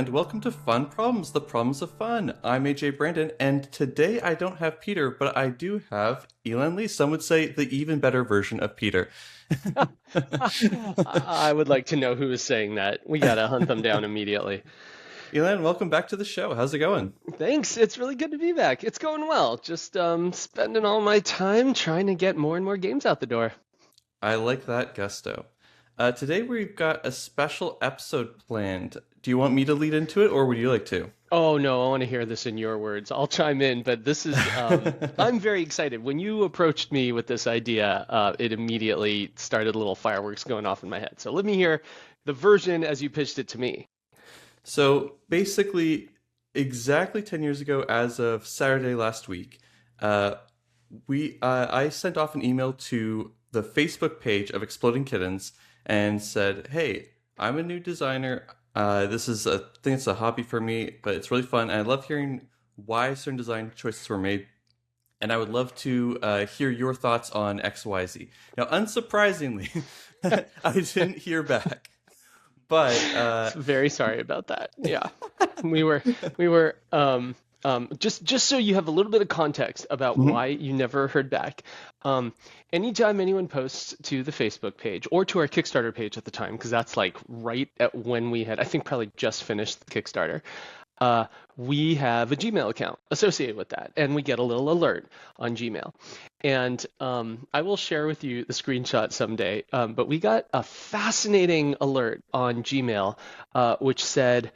and welcome to Fun Problems, the problems of fun. I'm AJ Brandon, and today I don't have Peter, but I do have Elan Lee. Some would say the even better version of Peter. I would like to know who is saying that. We gotta hunt them down immediately. Elan, welcome back to the show. How's it going? Thanks. It's really good to be back. It's going well. Just spending all my time trying to get more and more games out the door. I like that gusto. Today we've got a special episode planned. Do you want me to lead into it, or would you like to? Oh no, I want to hear this in your words. I'll chime in, but this is I'm very excited. When you approached me with this idea, it immediately started little fireworks going off in my head. So let me hear the version as you pitched it to me. So basically, exactly 10 years ago, as of Saturday last week, I sent off an email to the Facebook page of Exploding Kittens and said, "Hey, I'm a new designer. This is a thing. It's a hobby for me, but it's really fun. And I love hearing why certain design choices were made. And I would love to hear your thoughts on X, Y, Z." Now, unsurprisingly, I didn't hear back. But Very sorry about that. Yeah, we were just so you have a little bit of context about why you never heard back. Anytime anyone posts to the Facebook page or to our Kickstarter page at the time, because that's like right at when we had, I think, probably just finished the Kickstarter. We have a Gmail account associated with that, and we get a little alert on Gmail. And I will share with you the screenshot someday, but we got a fascinating alert on Gmail, which said,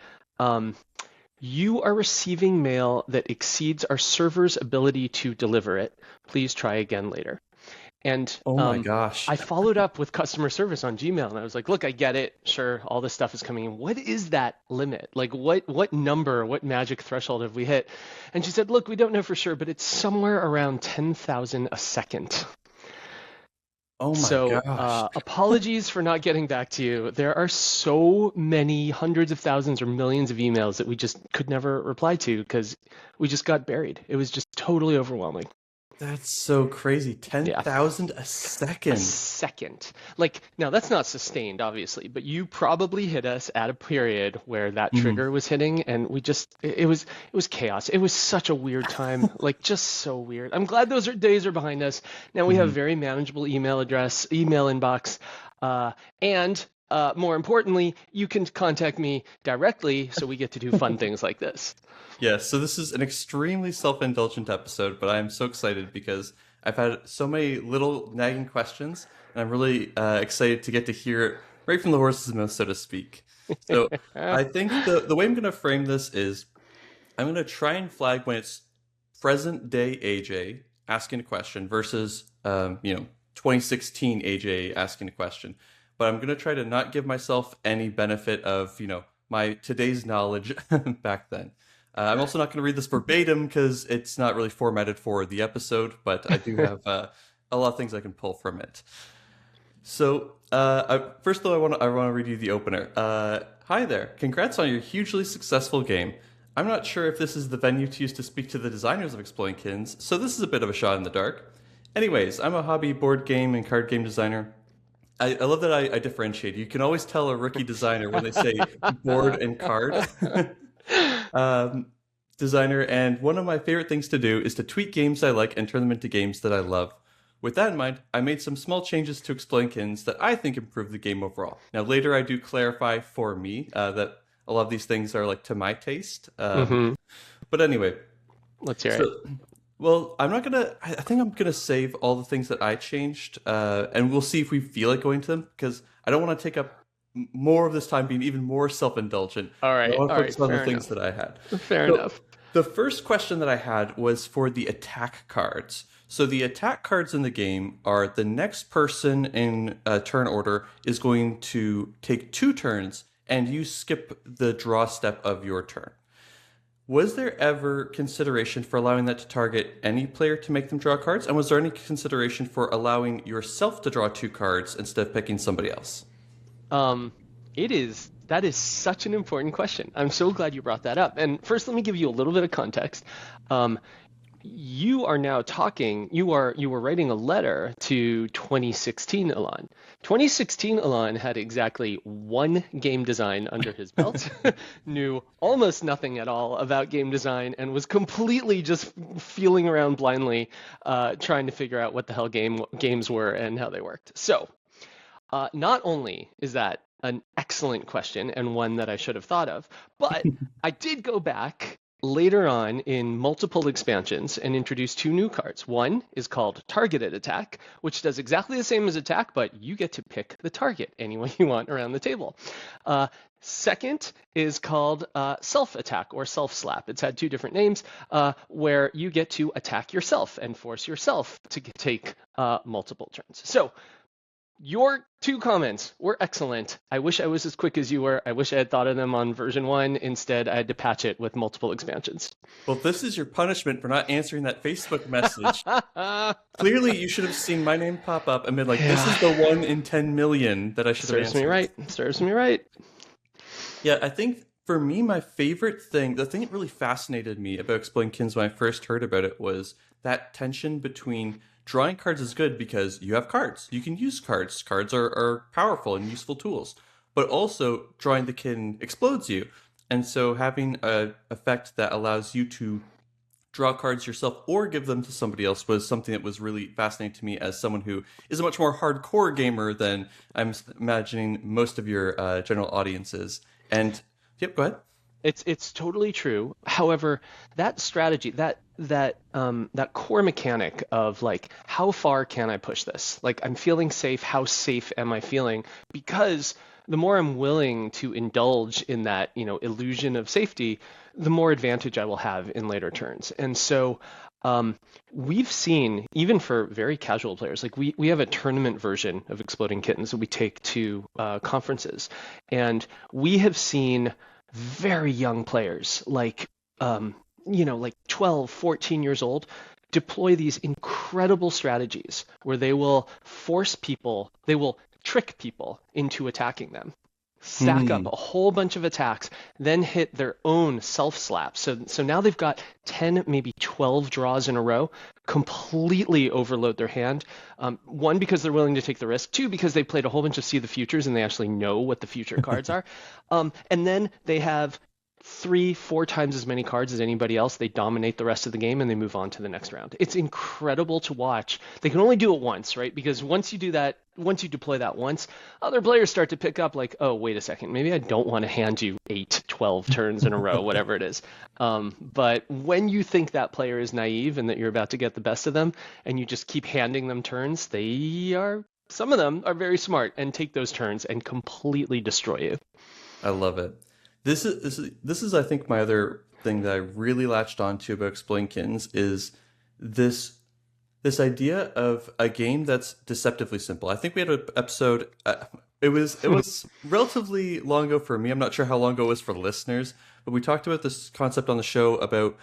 "You are receiving mail that exceeds our server's ability to deliver it. Please try again later." And oh my gosh. I followed up with customer service on Gmail, and I was like, "Look, I get it. Sure, all this stuff is coming in. What is that limit? Like, what number, what magic threshold have we hit?" And she said, "Look, we don't know for sure, but it's somewhere around 10,000 a second." Oh my So, gosh. apologies for not getting back to you. There are so many hundreds of thousands or millions of emails that we just could never reply to because we just got buried. It was just totally overwhelming. That's so crazy. Yeah. 10,000 a A second. second. Like, now that's not sustained, obviously, but you probably hit us at a period where that trigger was hitting, and we just it was chaos. It was such a weird time, like just so weird. I'm glad those days are behind us. Now we have very manageable email inbox, and more importantly, you can contact me directly, so we get to do fun things like this. Yes, so this is an extremely self-indulgent episode, but I'm so excited because I've had so many little nagging questions, and I'm really excited to get to hear it right from the horse's mouth, so to speak. So I think the way I'm going to frame this is I'm going to try and flag when it's present day AJ asking a question versus 2016 AJ asking a question. But I'm going to try to not give myself any benefit of my today's knowledge back then. I'm also not going to read this verbatim because it's not really formatted for the episode, but I do have a lot of things I can pull from it. So first, though, I want to read you the opener. Hi there. Congrats on your hugely successful game. I'm not sure if this is the venue to use to speak to the designers of Exploding Kittens, so this is a bit of a shot in the dark. Anyways, I'm a hobby board game and card game designer. I love that I differentiate. You can always tell a rookie designer when they say board and card. Designer, and one of my favorite things to do is to tweak games I like and turn them into games that I love. With that in mind, I made some small changes to Exploding Kittens that I think improve the game overall. Now, later I do clarify for me that a lot of these things are like to my taste. But anyway, Let's hear it. Well, I think I'm gonna save all the things that I changed, and we'll see if we feel like going to them, because I don't want to take up more of this time being even more self-indulgent. All right, I want to all focus right, on the fair things enough. that I had. Fair enough. The first question that I had was for the attack cards. So the attack cards in the game are the next person in turn order is going to take 2 turns, and you skip the draw step of your turn. Was there ever consideration for allowing that to target any player to make them draw cards? And was there any consideration for allowing yourself to draw 2 cards instead of picking somebody else? That is such an important question. I'm so glad you brought that up. And first, let me give you a little bit of context. you are now talking, you were writing a letter to 2016 Elan. 2016 Elan had exactly one game design under his belt, knew almost nothing at all about game design, and was completely just feeling around blindly, trying to figure out what the hell games were and how they worked. So, not only is that an excellent question and one that I should have thought of, but I did go back later on in multiple expansions and introduce two new cards. One is called Targeted Attack, which does exactly the same as Attack, but you get to pick the target any way you want around the table. Second is called Self Attack or Self Slap. It's had two different names, where you get to attack yourself and force yourself to take multiple turns. So your two comments were excellent. I wish I was as quick as you were. I wish I had thought of them on version 1. Instead, I had to patch it with multiple expansions. Well, this is your punishment for not answering that Facebook message. Clearly, you should have seen my name pop up and been like, this is the 1 in 10 million that I should have answered. Serves me right. Serves me right. Yeah, I think for me, my favorite thing, the thing that really fascinated me about Exploding Kittens when I first heard about it was that tension between drawing cards is good because you have cards. You can use cards. Cards are powerful and useful tools. But also, drawing the kitten explodes you. And so having an effect that allows you to draw cards yourself or give them to somebody else was something that was really fascinating to me as someone who is a much more hardcore gamer than I'm imagining most of your general audiences. And, yep, go ahead. It's totally true. However, that strategy, that core mechanic of like, how far can I push this? Like, I'm feeling safe. How safe am I feeling? Because the more I'm willing to indulge in that, illusion of safety, the more advantage I will have in later turns. And so we've seen, even for very casual players, like we have a tournament version of Exploding Kittens that we take to conferences, and we have seen very young players like 12, 14 years old deploy these incredible strategies where they will trick people into attacking them, stack up a whole bunch of attacks, then hit their own self-slap. So now they've got 10, maybe 12 draws in a row, completely overload their hand. One, because they're willing to take the risk. Two, because they played a whole bunch of See the Futures and they actually know what the future cards are. And then they have 3-4 times as many cards as anybody else. They dominate the rest of the game and they move on to the next round. It's incredible to watch. They can only do it once, right? Because once you deploy that once, other players start to pick up like, oh, wait a second, maybe I don't want to hand you 8, 12 turns in a row, whatever it is. But when you think that player is naive and that you're about to get the best of them and you just keep handing them turns, some of them are very smart and take those turns and completely destroy you. I love it. This is I think my other thing that I really latched onto about Exploding Kittens is this idea of a game that's deceptively simple. I think we had an episode. It was relatively long ago for me. I'm not sure how long ago it was for the listeners, but we talked about this concept on the show about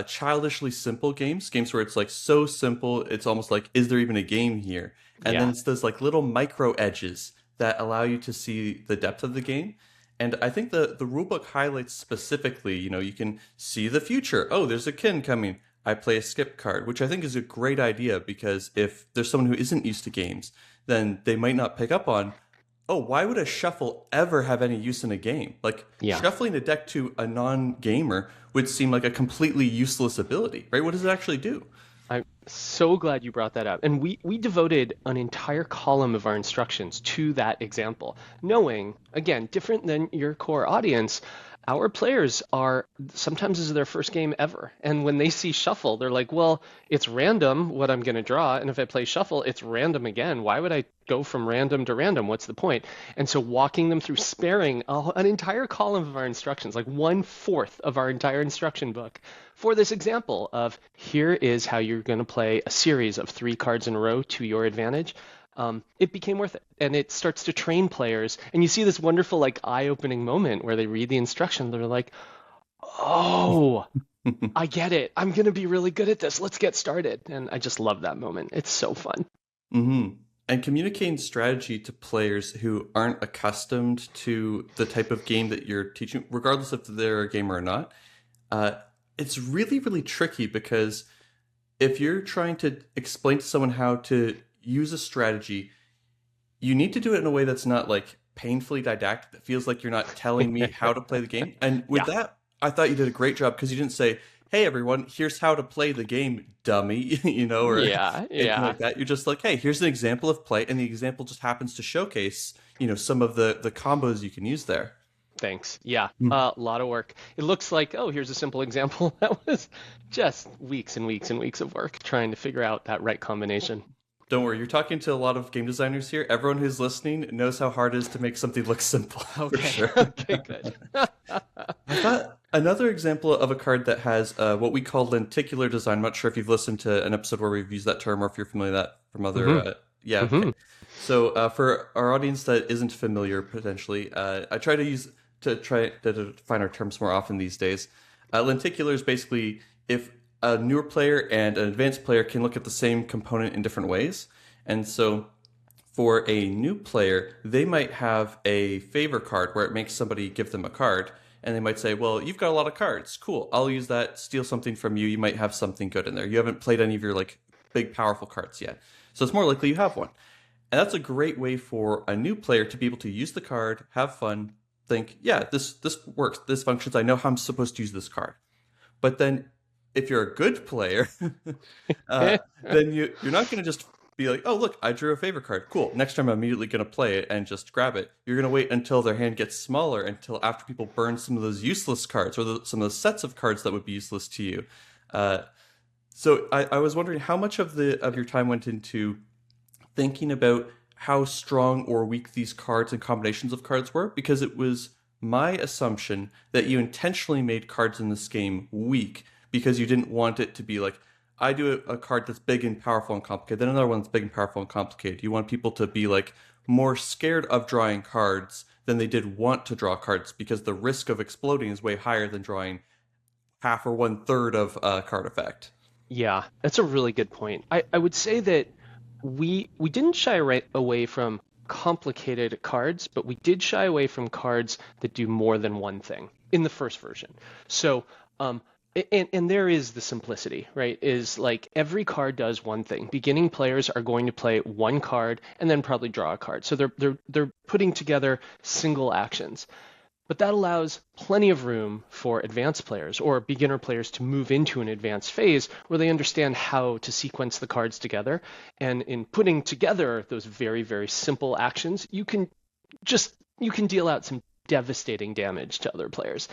childishly simple games where it's like so simple it's almost like, is there even a game here? And then it's those like little micro edges that allow you to see the depth of the game. And I think the rulebook highlights specifically, you can see the future. Oh, there's a kin coming. I play a skip card, which I think is a great idea because if there's someone who isn't used to games, then they might not pick up on, oh, why would a shuffle ever have any use in a game? Like shuffling a deck to a non-gamer would seem like a completely useless ability, right? What does it actually do? I'm so glad you brought that up. And we devoted an entire column of our instructions to that example, knowing, again, different than your core audience, our players are, sometimes this is their first game ever. And when they see shuffle, they're like, well, it's random what I'm going to draw. And if I play shuffle, it's random again. Why would I go from random to random? What's the point? And so walking them through, sparing an entire column of our instructions, like 1/4 of our entire instruction book, for this example of here is how you're going to play a series of 3 cards in a row to your advantage. It became worth it. And it starts to train players. And you see this wonderful, like, eye-opening moment where they read the instruction. They're like, oh, I get it. I'm going to be really good at this. Let's get started. And I just love that moment. It's so fun. Mm-hmm. And communicating strategy to players who aren't accustomed to the type of game that you're teaching, regardless if they're a gamer or not, it's really, really tricky because if you're trying to explain to someone how to use a strategy, you need to do it in a way that's not like painfully didactic, that feels like you're not telling me how to play the game. And with Yeah. that, I thought you did a great job because you didn't say, "Hey everyone, here's how to play the game, dummy," or Yeah. anything Yeah. like that. You're just like, "Hey, here's an example of play," and the example just happens to showcase, some of the combos you can use there. Thanks. Yeah. A lot of work. It looks like, oh, here's a simple example. That was just weeks and weeks and weeks of work trying to figure out that right combination. Don't worry, you're talking to a lot of game designers here. Everyone who's listening knows how hard it is to make something look simple, for Okay. sure. Okay, good. I thought another example of a card that has what we call lenticular design. I'm not sure if you've listened to an episode where we've used that term or if you're familiar with that from other. hmm Yeah, okay. hmm So for our audience that isn't familiar, potentially, I try to define our terms more often these days. Lenticular is basically if a newer player and an advanced player can look at the same component in different ways. And so for a new player, they might have a favor card where it makes somebody give them a card. And they might say, well, you've got a lot of cards. Cool. I'll use that, steal something from you. You might have something good in there. You haven't played any of your like big, powerful cards yet. So it's more likely you have one. And that's a great way for a new player to be able to use the card, have fun, think, yeah, this works. This functions. I know how I'm supposed to use this card. But then if you're a good player, then you're not going to just be like, oh, look, I drew a favor card. Cool. Next time I'm immediately going to play it and just grab it. You're going to wait until their hand gets smaller, until after people burn some of those useless cards or some of those sets of cards that would be useless to you. So I was wondering how much of your time went into thinking about how strong or weak these cards and combinations of cards were, because it was my assumption that you intentionally made cards in this game weak because you didn't want it to be like, I do a card that's big and powerful and complicated, then another one that's big and powerful and complicated. You want people to be like more scared of drawing cards than they did want to draw cards, because the risk of exploding is way higher than drawing half or one third of a card effect. Yeah, that's a really good point. I would say that we didn't shy away from complicated cards, but we did shy away from cards that do more than one thing in the first version. So, and there is the simplicity, right? Is like every card does one thing. Beginning players are going to play one card and then probably draw a card. So they're putting together single actions. But that allows plenty of room for advanced players or beginner players to move into an advanced phase where they understand how to sequence the cards together. And in putting together those very, very simple actions, you can deal out some devastating damage to other players.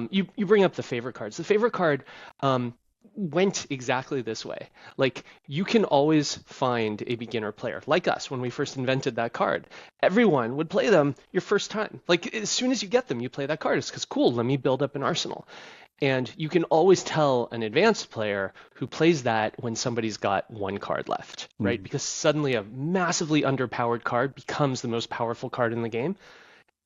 You bring up the favorite cards. The favorite card went exactly this way. Like, you can always find a beginner player, like us when we first invented that card. Everyone would play them your first time. Like, as soon as you get them, you play that card. It's because, cool, let me build up an arsenal. And you can always tell an advanced player who plays that when somebody's got one card left, right? Mm. Because suddenly a massively underpowered card becomes the most powerful card in the game.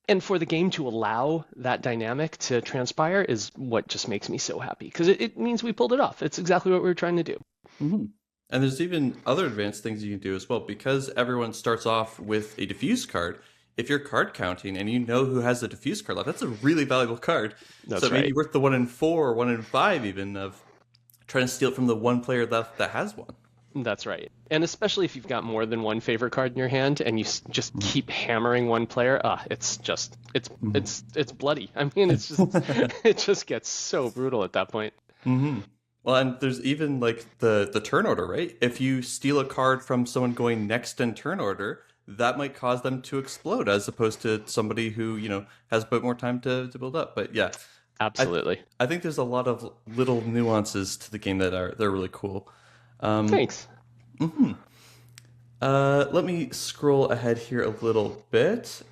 And for the game to allow that dynamic to transpire is what just makes me so happy, because it means we pulled it off. It's exactly what we were trying to do. Hmm. And there's even other advanced things you can do as well, because everyone starts off with a diffuse card. If you're card counting and you know who has a diffuse card left, that's a really valuable card. That's So it may be right. worth the 1 in 4 or 1 in 5 even of trying to steal it from the one player that has one. That's right. And especially if you've got more than one favorite card in your hand and you just keep hammering one player, it's just it's bloody. I mean, it's just it just gets so brutal at that point. Hmm. Well, and there's even like the turn order, right? If you steal a card from someone going next in turn order, that might cause them to explode, as opposed to somebody who has a bit more time to build up. But yeah, I Absolutely. I think there's a lot of little nuances to the game they're really cool. Um, Thanks. Let me scroll ahead here a little bit.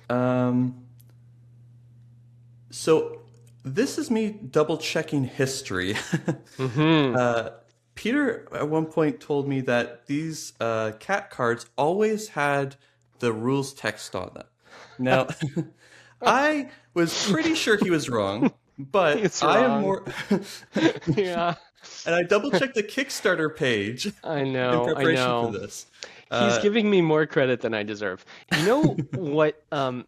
So this is me double checking history. Hmm. uh, Peter at one point told me that these cat cards always had the rules text on them. Now, I was pretty sure he was wrong, but It's I am wrong. more. Yeah, And I double checked the Kickstarter page I in know. I preparation for know. this. He's Uh, giving me more credit than I deserve. You know what?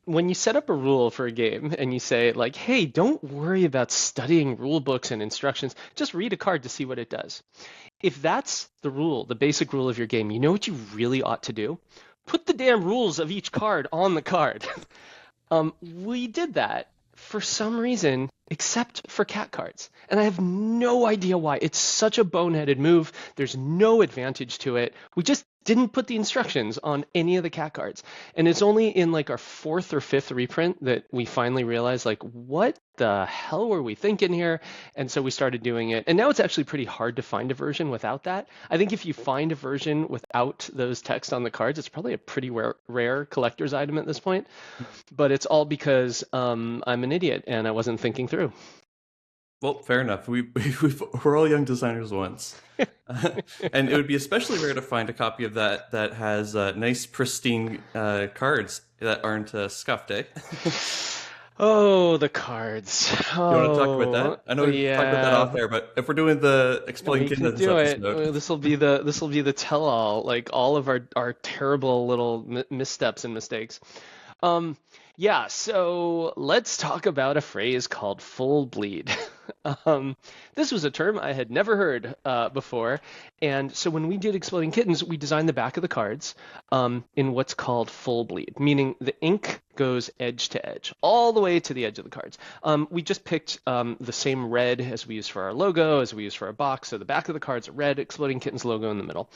When you set up a rule for a game and you say, like, hey, don't worry about studying rule books and instructions, just read a card to see what it does. If that's the rule, the basic rule of your game, you know what you really ought to do? Put the damn rules of each card on the card. We did that for some reason, except for cat cards. And I have no idea why. It's such a boneheaded move. There's no advantage to it. We just didn't put the instructions on any of the cat cards. And it's only in like our fourth or fifth reprint that we finally realized, like, what the hell were we thinking here? And so we started doing it. And now it's actually pretty hard to find a version without that. I think if you find a version without those text on the cards, it's probably a pretty rare collector's item at this point. But it's all because I'm an idiot and I wasn't thinking through. Well, fair enough. We're all young designers once. And it would be especially rare to find a copy of that that has nice, pristine cards that aren't scuffed, eh? Oh, the cards. Oh, You want to talk about that? I know we talked about that off air, but if we're doing the Exploding Kittens episode, this will be the tell-all, like all of our terrible little missteps and mistakes. Yeah, so let's talk about a phrase called full bleed. This was a term I had never heard before. And so when we did Exploding Kittens, we designed the back of the cards in what's called full bleed, meaning the ink goes edge to edge, all the way to the edge of the cards. We just picked the same red as we use for our logo, as we use for our box. So the back of the cards are red, Exploding Kittens logo in the middle.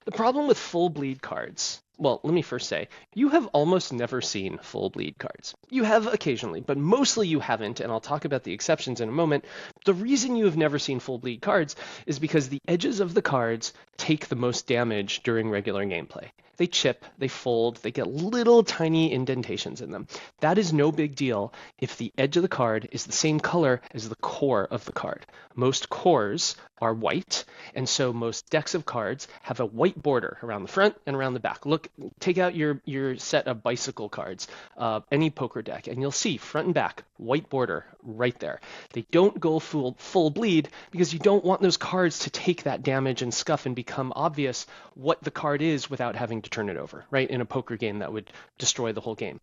The problem with full bleed cards, well, let me first say, you have almost never seen full bleed cards. You have occasionally, but mostly you haven't, and I'll talk about the exceptions in a moment. The reason you have never seen full bleed cards is because the edges of the cards take the most damage during regular gameplay. They chip, they fold, they get little tiny indentations in them. That is no big deal if the edge of the card is the same color as the core of the card. Most cores are white, and so most decks of cards have a white border around the front and around the back. Look, take out your set of bicycle cards, any poker deck, and you'll see front and back, white border right there. They don't go full bleed because you don't want those cards to take that damage and scuff and become obvious what the card is without having to turn it over, right? In a poker game, that would destroy the whole game.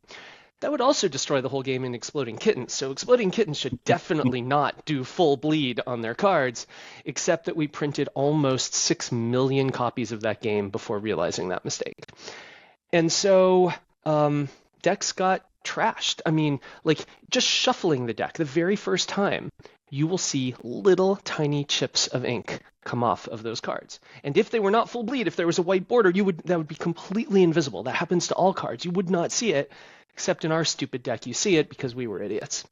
That would also destroy the whole game in Exploding Kittens. So Exploding Kittens should definitely not do full bleed on their cards, except that we printed almost 6 million copies of that game before realizing that mistake. And so decks got trashed. I mean, like just shuffling the deck the very first time, you will see little tiny chips of ink come off of those cards. And if they were not full bleed, if there was a white border, that would be completely invisible. That happens to all cards. You would not see it, except in our stupid deck, you see it because we were idiots.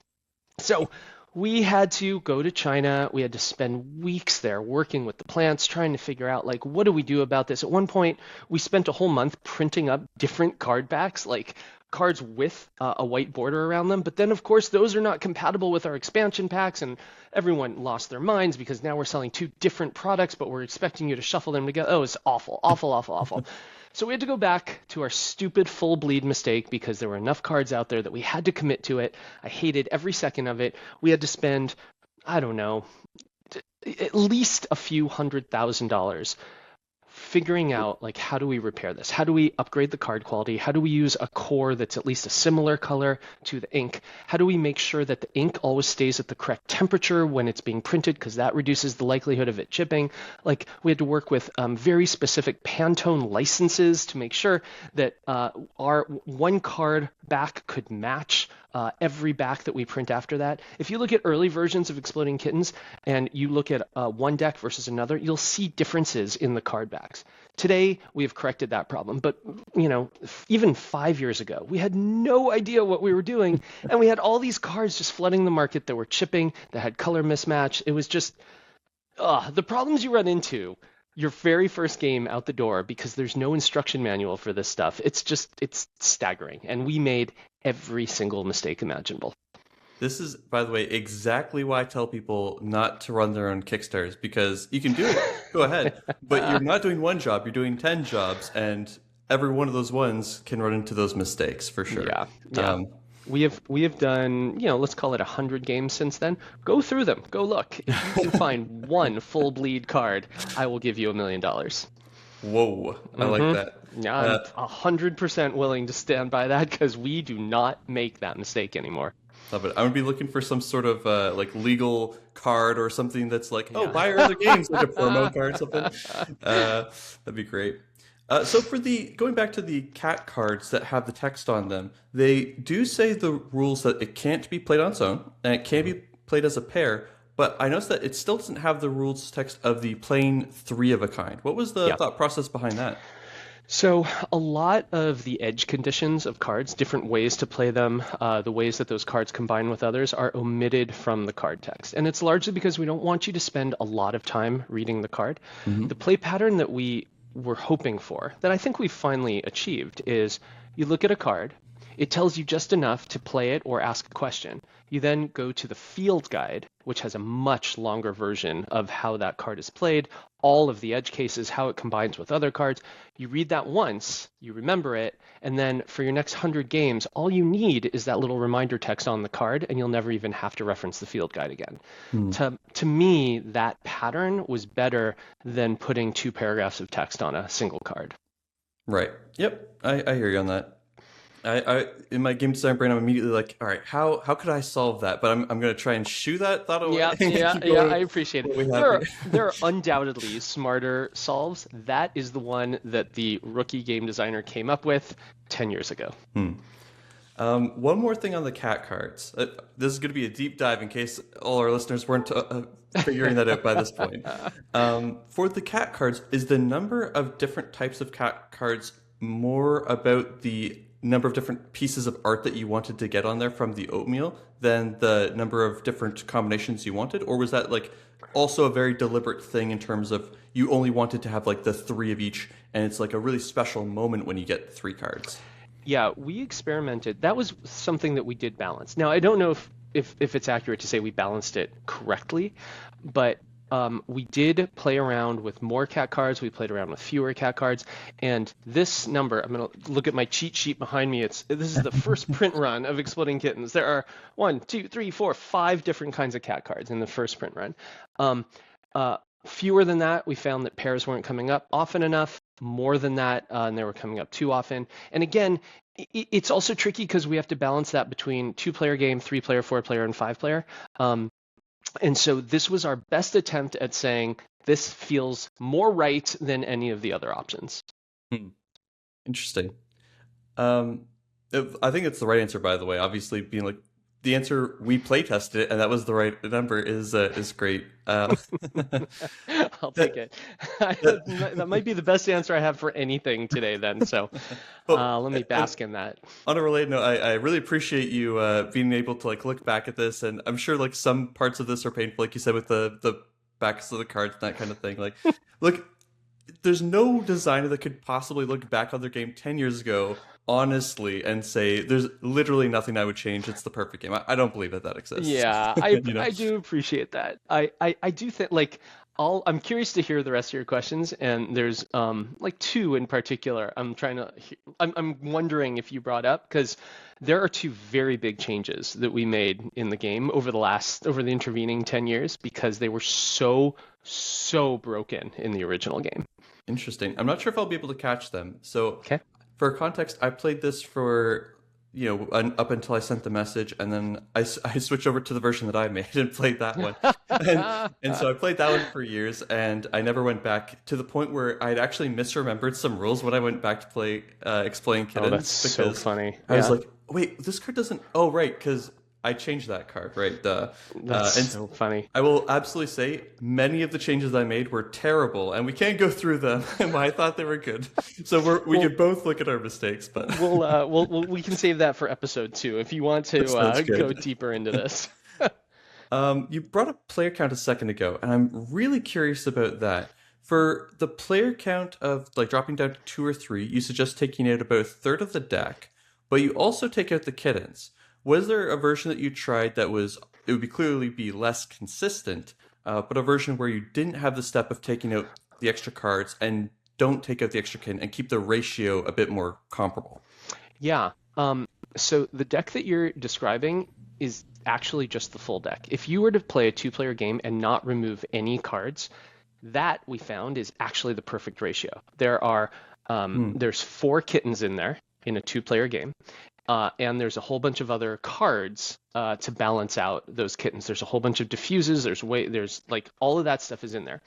So we had to go to China. We had to spend weeks there working with the plants, trying to figure out, like, what do we do about this? At one point, we spent a whole month printing up different card backs, like cards with a white border around them. But then, of course, those are not compatible with our expansion packs, and everyone lost their minds because now we're selling two different products, but we're expecting you to shuffle them together. Oh, it's awful, awful, awful, awful. So we had to go back to our stupid full bleed mistake because there were enough cards out there that we had to commit to it. I hated every second of it. We had to spend, I don't know, at least a few $100,000 figuring out, like, how do we repair this? How do we upgrade the card quality? How do we use a core that's at least a similar color to the ink? How do we make sure that the ink always stays at the correct temperature when it's being printed, because that reduces the likelihood of it chipping? Like, we had to work with very specific Pantone licenses to make sure that our one card back could match every back that we print after that. If you look at early versions of Exploding Kittens and you look at one deck versus another, you'll see differences in the card backs. Today, we have corrected that problem. But, you know, even 5 years ago, we had no idea what we were doing. And we had all these cards just flooding the market that were chipping, that had color mismatch. It was just the problems you run into your very first game out the door because there's no instruction manual for this stuff. It's staggering. And we made every single mistake imaginable. This is, by the way, exactly why I tell people not to run their own Kickstarters, because you can do it, go ahead, but you're not doing one job, you're doing 10 jobs, and every one of those ones can run into those mistakes for sure. Yeah. We have done, let's call it 100 games since then. Go through them. Go look. If you can find one full bleed card, I will give you $1 million. Whoa, I like that. Yeah, I'm 100% willing to stand by that because we do not make that mistake anymore. Love it. I'm gonna be looking for some sort of like legal card or something that's like, oh, Yeah. buy our other games, like a promo card or something. That'd be great. So for the going back to the cat cards that have the text on them, they do say the rules that it can't be played on its own and it can't be played as a pair. But I noticed that it still doesn't have the rules text of the playing three of a kind. What was the Yeah. thought process behind that? So a lot of the edge conditions of cards, different ways to play them, the ways that those cards combine with others are omitted from the card text. And it's largely because we don't want you to spend a lot of time reading the card. The play pattern that we were hoping for, that I think we finally achieved, is you look at a card, it tells you just enough to play it or ask a question. You then go to the field guide, which has a much longer version of how that card is played, all of the edge cases, how it combines with other cards. You read that once, you remember it, and then for your next 100 games, all you need is that little reminder text on the card, and you'll never even have to reference the field guide again. To me, that pattern was better than putting 2 paragraphs of text on a single card. Right. Yep. I hear you on that. I in my game design brain, I'm immediately like, all right, how could I solve that? But I'm going to try and shoo that thought away. Yeah, I appreciate it. There There are undoubtedly smarter solves. That is the one that the rookie game designer came up with 10 years ago. One more thing on the cat cards. This is going to be a deep dive in case all our listeners weren't figuring that out by this point. For the cat cards, is the number of different types of cat cards more about the number of different pieces of art that you wanted to get on there from the oatmeal than the number of different combinations you wanted? Or was that like also a very deliberate thing in terms of you only wanted to have like the 3 of each and it's like a really special moment when you get 3 cards? Yeah, we experimented. That was something that we did balance. Now, I don't know if it's accurate to say we balanced it correctly, but we did play around with more cat cards. We played around with fewer cat cards. And this number, I'm going to look at my cheat sheet behind me. This is the first print run of Exploding Kittens. There are 1, 2, 3, 4, 5 different kinds of cat cards in the first print run. Fewer than that, we found that pairs weren't coming up often enough. More than that, and they were coming up too often. And again, it's also tricky because we have to balance that between 2-player game, 3-player, 4-player, and 5-player. And so this was our best attempt at saying this feels more right than any of the other options. Interesting. I think it's the right answer, by the way. Obviously, being like the answer, we play tested it, and that was the right number is great. I'll take it. That might be the best answer I have for anything today then. So let me bask in that. On a related note, I really appreciate you being able to like look back at this, and I'm sure like some parts of this are painful, like you said, with the backs of the cards and that kind of thing. Like, look, there's no designer that could possibly look back on their game 10 years ago honestly and say there's literally nothing I would change. It's the perfect game. I don't believe that exists. Yeah, I do appreciate that. I do think like I'm curious to hear the rest of your questions, and there's like 2 in particular. I'm wondering if you brought up, because there are 2 very big changes that we made in the game over the intervening 10 years because they were so broken in the original game. Interesting. I'm not sure if I'll be able to catch them. So Okay. For context, I played this for, up until I sent the message, and then I switched over to the version that I made and played that one. and so I played that one for years, and I never went back to the point where I'd actually misremembered some rules when I went back to play Exploding Kittens. Oh, that's so funny. I was like, wait, this card doesn't... Oh, right, because I changed that card, right? That's so funny. I will absolutely say many of the changes I made were terrible, and we can't go through them. I thought they were good, so we could both look at our mistakes. But we can save that for episode 2 if you want to go deeper into this. You brought up player count a second ago, and I'm really curious about that. For the player count of like dropping down to 2 or 3, you suggest taking out about 1/3 of the deck, but you also take out the kittens. Was there a version that you tried that it would clearly be less consistent, but a version where you didn't have the step of taking out the extra cards and don't take out the extra kitten and keep the ratio a bit more comparable? Yeah. So the deck that you're describing is actually just the full deck. If you were to play a 2-player game and not remove any cards, that we found is actually the perfect ratio. There's 4 kittens in there in a 2-player game. and there's a whole bunch of other cards to balance out those kittens. There's a whole bunch of diffuses. There's like all of that stuff is in there.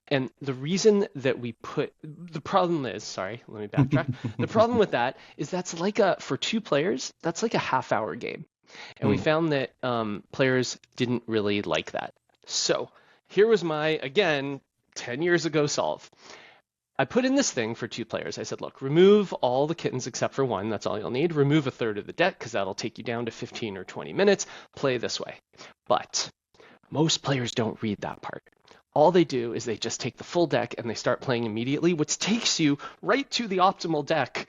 And the reason that the problem is, sorry, let me backtrack. The problem with that is for two players, that's like a half-hour game. And we found that players didn't really like that. So here was my, again, 10 years ago solve. I put in this thing for two players. I said, look, remove all the kittens except for one. That's all you'll need. Remove a third of the deck because that'll take you down to 15 or 20 minutes. Play this way. But most players don't read that part. All they do is they just take the full deck and they start playing immediately, which takes you right to the optimal deck,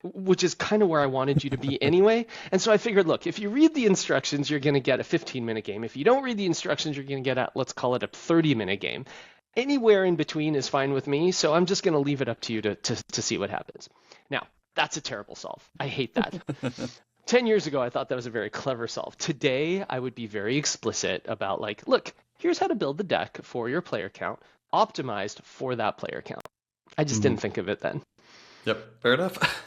which is kind of where I wanted you to be anyway. And so I figured, look, if you read the instructions, you're going to get a 15-minute game. If you don't read the instructions, you're going to get let's call it a 30-minute game. Anywhere in between is fine with me, so I'm just going to leave it up to you to see what happens. Now, that's a terrible solve. I hate that. 10 years ago, I thought that was a very clever solve. Today, I would be very explicit about like, look, here's how to build the deck for your player count, optimized for that player count. I just didn't think of it then. Yep, fair enough.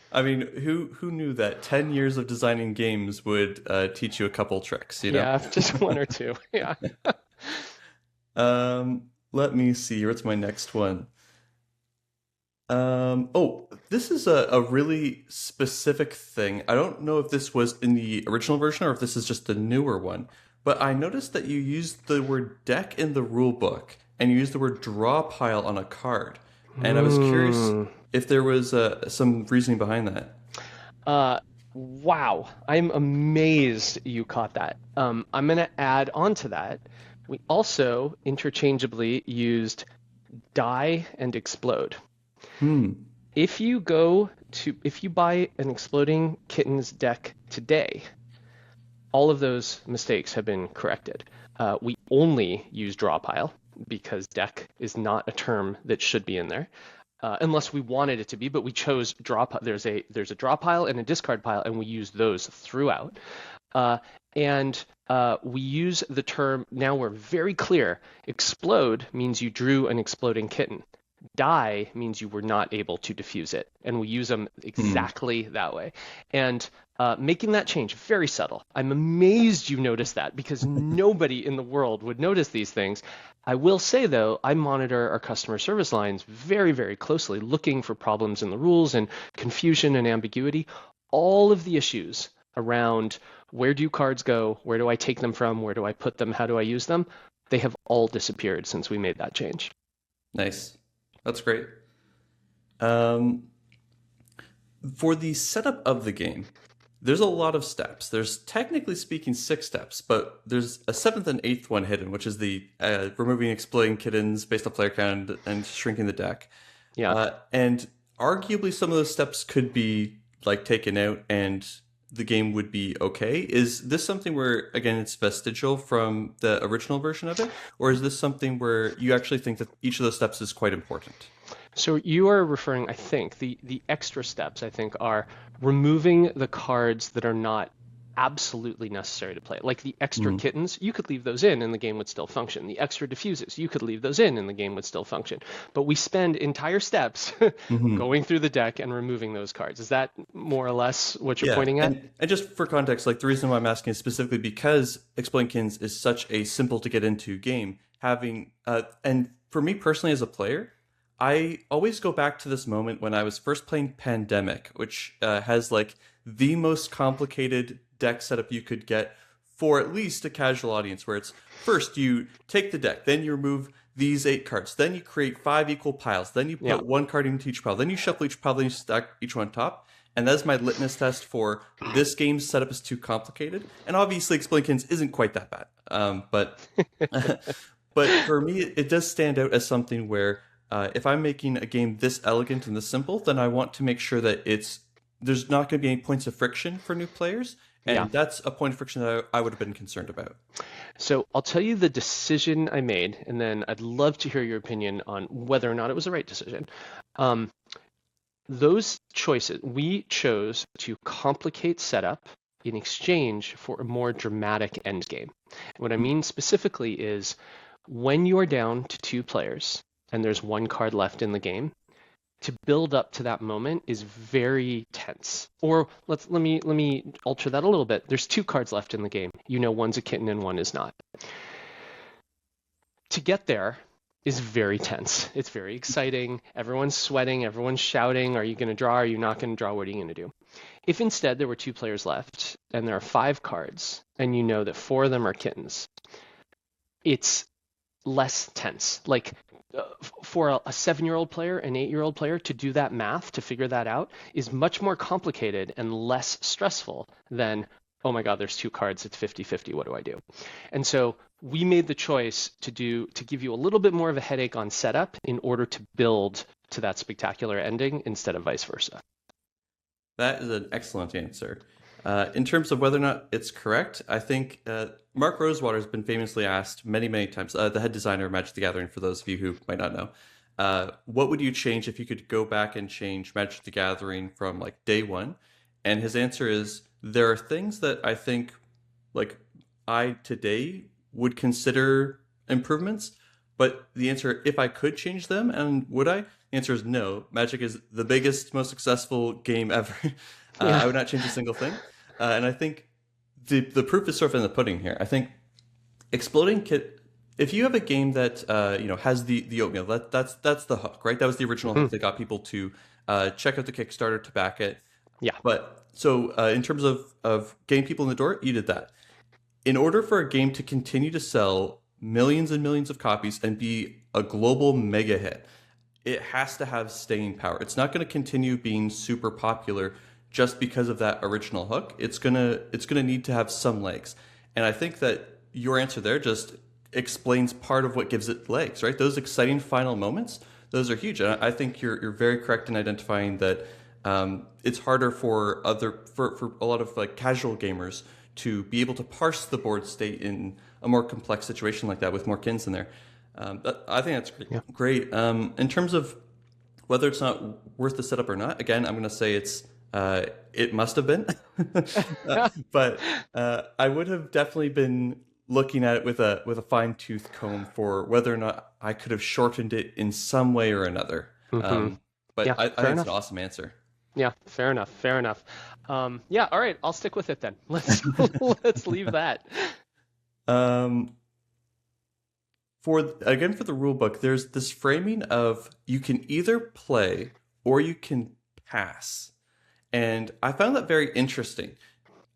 I mean, who knew that 10 years of designing games would teach you a couple tricks, you know? Yeah, just one or two, yeah. Let me see. What's my next one? Oh, this is a really specific thing. I don't know if this was in the original version or if this is just the newer one, but I noticed that you used the word deck in the rule book and you used the word draw pile on a card. And I was curious if there was some reasoning behind that. Wow, I'm amazed you caught that. I'm going to add on to that. We also interchangeably used die and explode. If you buy an Exploding Kittens deck today, all of those mistakes have been corrected. We only use draw pile because deck is not a term that should be in there. Unless we wanted it to be, but we chose draw pile. There's a draw pile and a discard pile, and we use those throughout. And we use the term, now we're very clear, explode means you drew an exploding kitten. Die means you were not able to diffuse it. And we use them exactly that way. And making that change, very subtle. I'm amazed you noticed that because nobody in the world would notice these things. I will say, though, I monitor our customer service lines very, very closely, looking for problems in the rules and confusion and ambiguity. All of the issues around where do cards go, where do I take them from, where do I put them, how do I use them, they have all disappeared since we made that change. Nice. That's great. For the setup of the game, there's a lot of steps. There's technically speaking 6 steps, but there's a 7th and 8th one hidden, which is the removing exploding kittens based on player count and shrinking the deck. Yeah. And arguably some of those steps could be like taken out and the game would be okay. Is this something where, again, it's vestigial from the original version of it? Or is this something where you actually think that each of those steps is quite important? So you are referring, I think, the extra steps, I think, are removing the cards that are not absolutely necessary to play. Like the extra kittens, you could leave those in and the game would still function. The extra diffuses, you could leave those in and the game would still function. But we spend entire steps going through the deck and removing those cards. Is that more or less what you're pointing at? And just for context, like the reason why I'm asking is specifically because Exploding Kittens is such a simple to get into game. Having and for me personally as a player, I always go back to this moment when I was first playing Pandemic, which has like the most complicated deck setup you could get for at least a casual audience, where it's first you take the deck, then you remove these 8 cards, then you create 5 equal piles, then you put 1 card into each pile, then you shuffle each pile, then you stack each one on top. And that's my litmus test for this game's setup is too complicated. And obviously Exploding Kittens isn't quite that bad. But for me, it does stand out as something where if I'm making a game this elegant and this simple, then I want to make sure that there's not going to be any points of friction for new players. And that's a point of friction that I would have been concerned about. So I'll tell you the decision I made, and then I'd love to hear your opinion on whether or not it was the right decision. Those choices, we chose to complicate setup in exchange for a more dramatic end game. What I mean specifically is when you're down to 2 players and there's 1 card left in the game, to build up to that moment is very tense. Or let me alter that a little bit. There's two cards left in the game. You know, one's a kitten and one is not. To get there is very tense. It's very exciting. Everyone's sweating. Everyone's shouting. Are you going to draw? Are you not going to draw? What are you going to do? If instead there were two players left and there are 5 cards and you know that 4 of them are kittens, it's less tense. Like for a 7-year-old player, an 8-year-old player to do that math, to figure that out is much more complicated and less stressful than, oh my God, there's 2 cards, it's 50-50, what do I do? And so we made the choice to give you a little bit more of a headache on setup in order to build to that spectacular ending instead of vice versa. That is an excellent answer. In terms of whether or not it's correct, I think Mark Rosewater has been famously asked many, many times, the head designer of Magic the Gathering, for those of you who might not know, what would you change if you could go back and change Magic the Gathering from like day one? And his answer is, there are things that I think like I today would consider improvements, but the answer, if I could change them, and would I? The answer is no. Magic is the biggest, most successful game ever. I would not change a single thing. And I think the proof is sort of in the pudding here. I think Exploding Kit, if you have a game that has the oatmeal, that's the hook, right? That was the original hook that got people to check out the Kickstarter to back it. Yeah. But so in terms of getting people in the door, you did that. In order for a game to continue to sell millions and millions of copies and be a global mega hit, it has to have staying power. It's not going to continue being super popular just because of that original hook. It's gonna need to have some legs. And I think that your answer there just explains part of what gives it legs, right? Those exciting final moments, those are huge. And I think you're very correct in identifying that it's harder for a lot of like casual gamers to be able to parse the board state in a more complex situation like that with more kittens in there. I think that's great. In terms of whether it's not worth the setup or not, again, I'm going to say it must have been, but I would have definitely been looking at it with a fine tooth comb for whether or not I could have shortened it in some way or another. But I think it's an awesome answer. Yeah, fair enough. Fair enough. Yeah, all right, I'll stick with it then. Let's leave that. For the rule book, there's this framing of you can either play or you can pass. And I found that very interesting.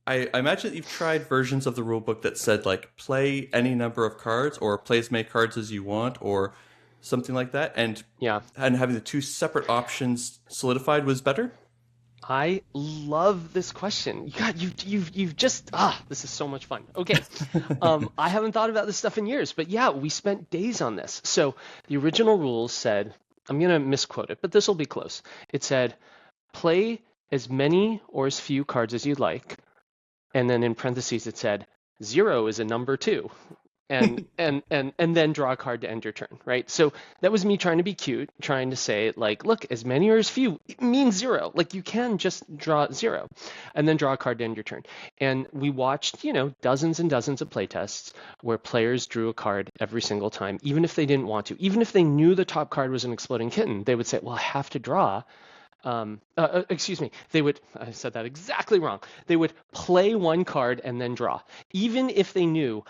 I imagine that you've tried versions of the rule book that said like play any number of cards or play as many cards as you want or something like that. And having the two separate options solidified was better. I love this question. God, you've just this is so much fun. Okay, I haven't thought about this stuff in years, but yeah, we spent days on this. So the original rules said, I'm gonna misquote it, but this will be close. It said, play as many or as few cards as you'd like, and then in parentheses it said 0 is a number 2. And then draw a card to end your turn, right? So that was me trying to be cute, trying to say like, look, as many or as few it means 0. Like you can just draw 0 and then draw a card to end your turn. And we watched, dozens and dozens of playtests where players drew a card every single time, even if they didn't want to. Even if they knew the top card was an Exploding Kitten, they would say, well, I have to draw. Excuse me, I said that exactly wrong. They would play one card and then draw. Even if they knew,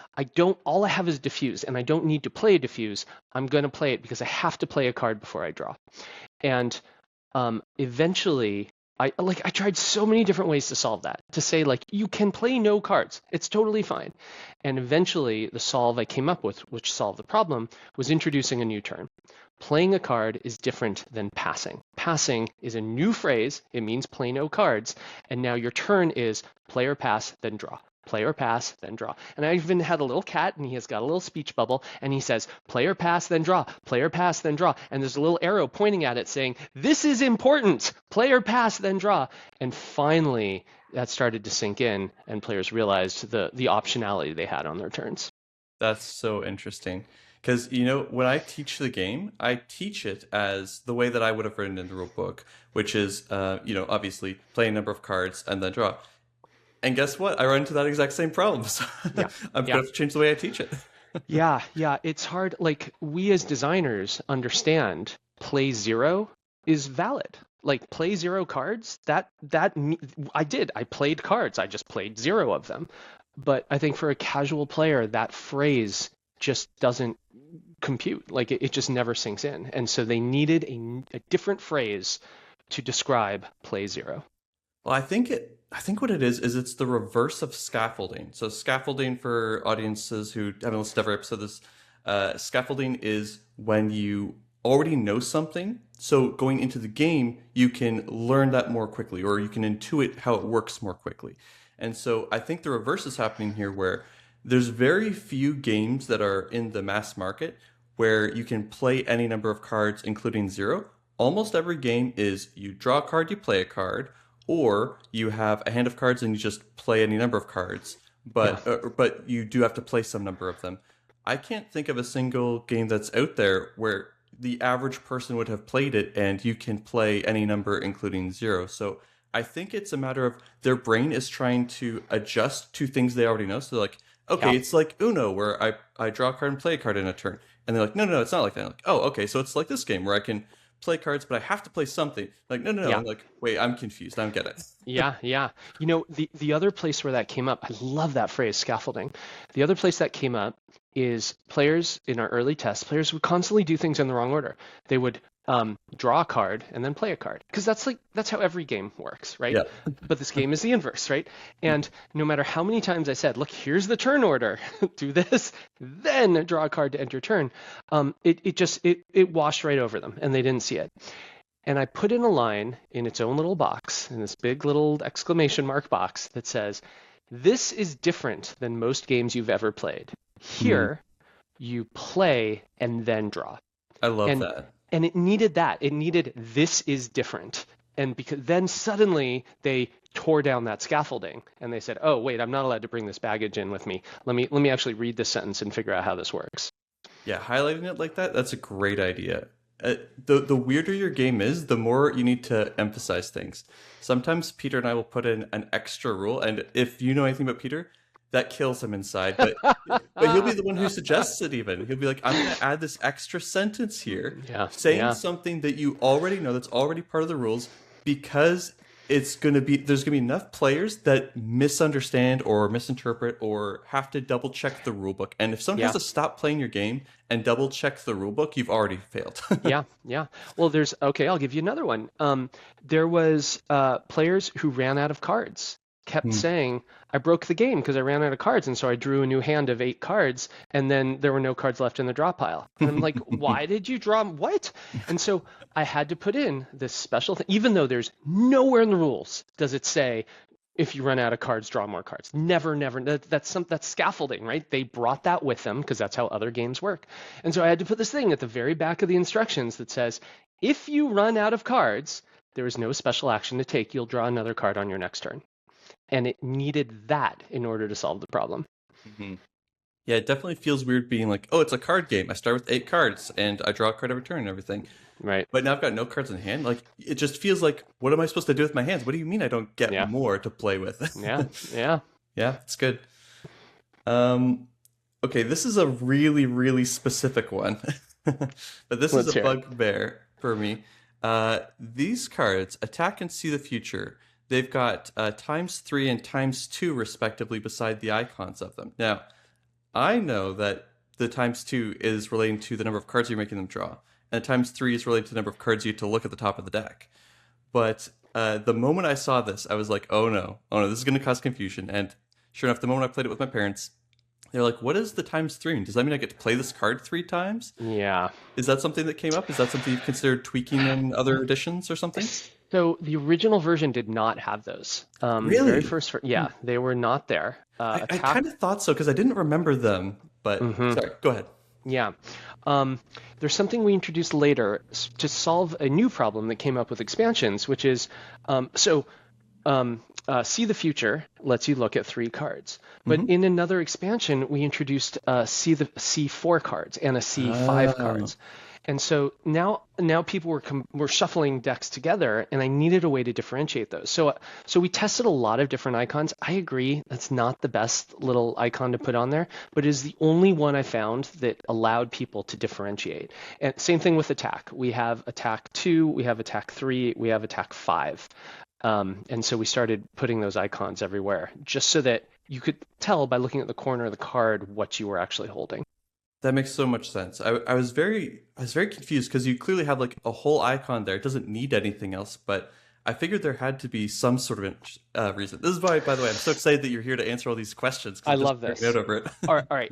all I have is diffuse and I don't need to play a diffuse, I'm going to play it because I have to play a card before I draw. And eventually, I tried so many different ways to solve that, to say like, you can play no cards. It's totally fine. And eventually the solve I came up with, which solved the problem, was introducing a new term. Playing a card is different than passing. Passing is a new phrase. It means play no cards. And now your turn is play or pass, then draw. Play or pass, then draw. And I even had a little cat, and he has got a little speech bubble, and he says, play or pass, then draw. Play or pass, then draw. And there's a little arrow pointing at it saying, this is important. Play or pass, then draw. And finally, that started to sink in, and players realized the optionality they had on their turns. That's so interesting. Because, when I teach the game, I teach it as the way that I would have written in the rule book, which is, obviously play a number of cards and then draw. And guess what? I run into that exact same problem. So I'm going to have to change the way I teach it. Yeah. It's hard. Like, we as designers understand play 0 is valid. Like play 0 cards, I played cards. I just played 0 of them. But I think for a casual player, that phrase just doesn't compute. Like it just never sinks in. And so they needed a different phrase to describe play 0. Well, I think what it is it's the reverse of scaffolding. So scaffolding, for audiences who haven't listened to every episode of this, scaffolding is when you already know something. So going into the game, you can learn that more quickly, or you can intuit how it works more quickly. And so I think the reverse is happening here, where there's very few games that are in the mass market where you can play any number of cards, including 0. Almost every game is you draw a card, you play a card, or you have a hand of cards and you just play any number of cards. But Yeah. but you do have to play some number of them. I can't think of a single game that's out there where the average person would have played it and you can play any number, including 0. So I think it's a matter of their brain is trying to adjust to things they already know. So like, okay, Yeah. it's like Uno, where I draw a card and play a card in a turn. And they're like, no, no, no, it's not like that. I'm like, oh, okay, so it's like this game where I can play cards, but I have to play something. Like, no, no, no. Yeah. I'm like, wait, I'm confused. I don't get it. Yeah, yeah. You know, the other place where that came up, I love that phrase, scaffolding. The other place that came up is players in our early tests, players would constantly do things in the wrong order. They would draw a card and then play a card, because that's how every game works, right? Yeah. But this game is the inverse, right? And no matter how many times I said, look, here's the turn order, do this, then draw a card to end your turn, it washed right over them and they didn't see it. And I put in a line in its own little box, in this big little exclamation mark box that says, this is different than most games you've ever played. Here, you play and then draw. I love And that. and it needed that. It needed this is different. And because then suddenly they tore down that scaffolding and they said, oh, wait, I'm not allowed to bring this baggage in with me. Let me actually read this sentence and figure out how this works. Yeah, highlighting it like that, that's a great idea. The weirder your game is, the more you need to emphasize things. Sometimes Peter and I will put in an extra rule, and if you know anything about Peter, that kills him inside. But he'll be the one who suggests it even. He'll be like, I'm going to add this extra sentence here, Yeah, saying yeah. something that you already know, that's already part of the rules, because there's going to be enough players that misunderstand or misinterpret or have to double check the rule book. And if someone has Yeah. to stop playing your game and double check the rule book, you've already failed. Yeah, yeah. Well, I'll give you another one. There was players who ran out of cards, kept saying, I broke the game because I ran out of cards. And so I drew a new hand of 8 cards, and then there were no cards left in the draw pile. And I'm like, why did you draw what? And so I had to put in this special thing, even though there's nowhere in the rules does it say, if you run out of cards, draw more cards. Never, never. That's scaffolding, right? They brought that with them because that's how other games work. And so I had to put this thing at the very back of the instructions that says, if you run out of cards, there is no special action to take. You'll draw another card on your next turn. And it needed that in order to solve the problem. Mm-hmm. Yeah, it definitely feels weird being like, oh, it's a card game. I start with 8 cards and I draw a card every turn and everything. Right. But now I've got no cards in hand. Like, it just feels like, what am I supposed to do with my hands? What do you mean I don't get more to play with? Yeah, yeah. Yeah, it's good. Okay, this is a really, really specific one. But this is a bugbear for me. These cards, Attack and See the Future, they've got ×3 and ×2 respectively beside the icons of them. Now, I know that the ×2 is relating to the number of cards you're making them draw, and the ×3 is related to the number of cards you have to look at the top of the deck. But the moment I saw this, I was like, oh no, this is going to cause confusion. And sure enough, the moment I played it with my parents, they're like, what is the ×3 mean? Does that mean I get to play this card 3 times? Yeah. Is that something that came up? Is that something you've considered tweaking in other editions or something? So the original version did not have those. Really? The very first, yeah, they were not there. I kind of thought so because I didn't remember them. But sorry, go ahead. Yeah. There's something we introduced later to solve a new problem that came up with expansions, which is See the Future lets you look at 3 cards, but Hmm. in another expansion, we introduced see 4 cards and a see 5 cards, Oh, and so now people were shuffling decks together, and I needed a way to differentiate those. So we tested a lot of different icons. I agree that's not the best little icon to put on there, but it is the only one I found that allowed people to differentiate. And same thing with attack. We have attack 2, we have attack 3, we have attack 5. And so we started putting those icons everywhere just so that you could tell by looking at the corner of the card what you were actually holding. that makes so much sense. I was very confused because you clearly have like a whole icon there. It doesn't need anything else, but I figured there had to be some sort of reason. This is why, by the way, I'm so excited that you're here to answer all these questions because I I'm just love nerding this. out over it. All right.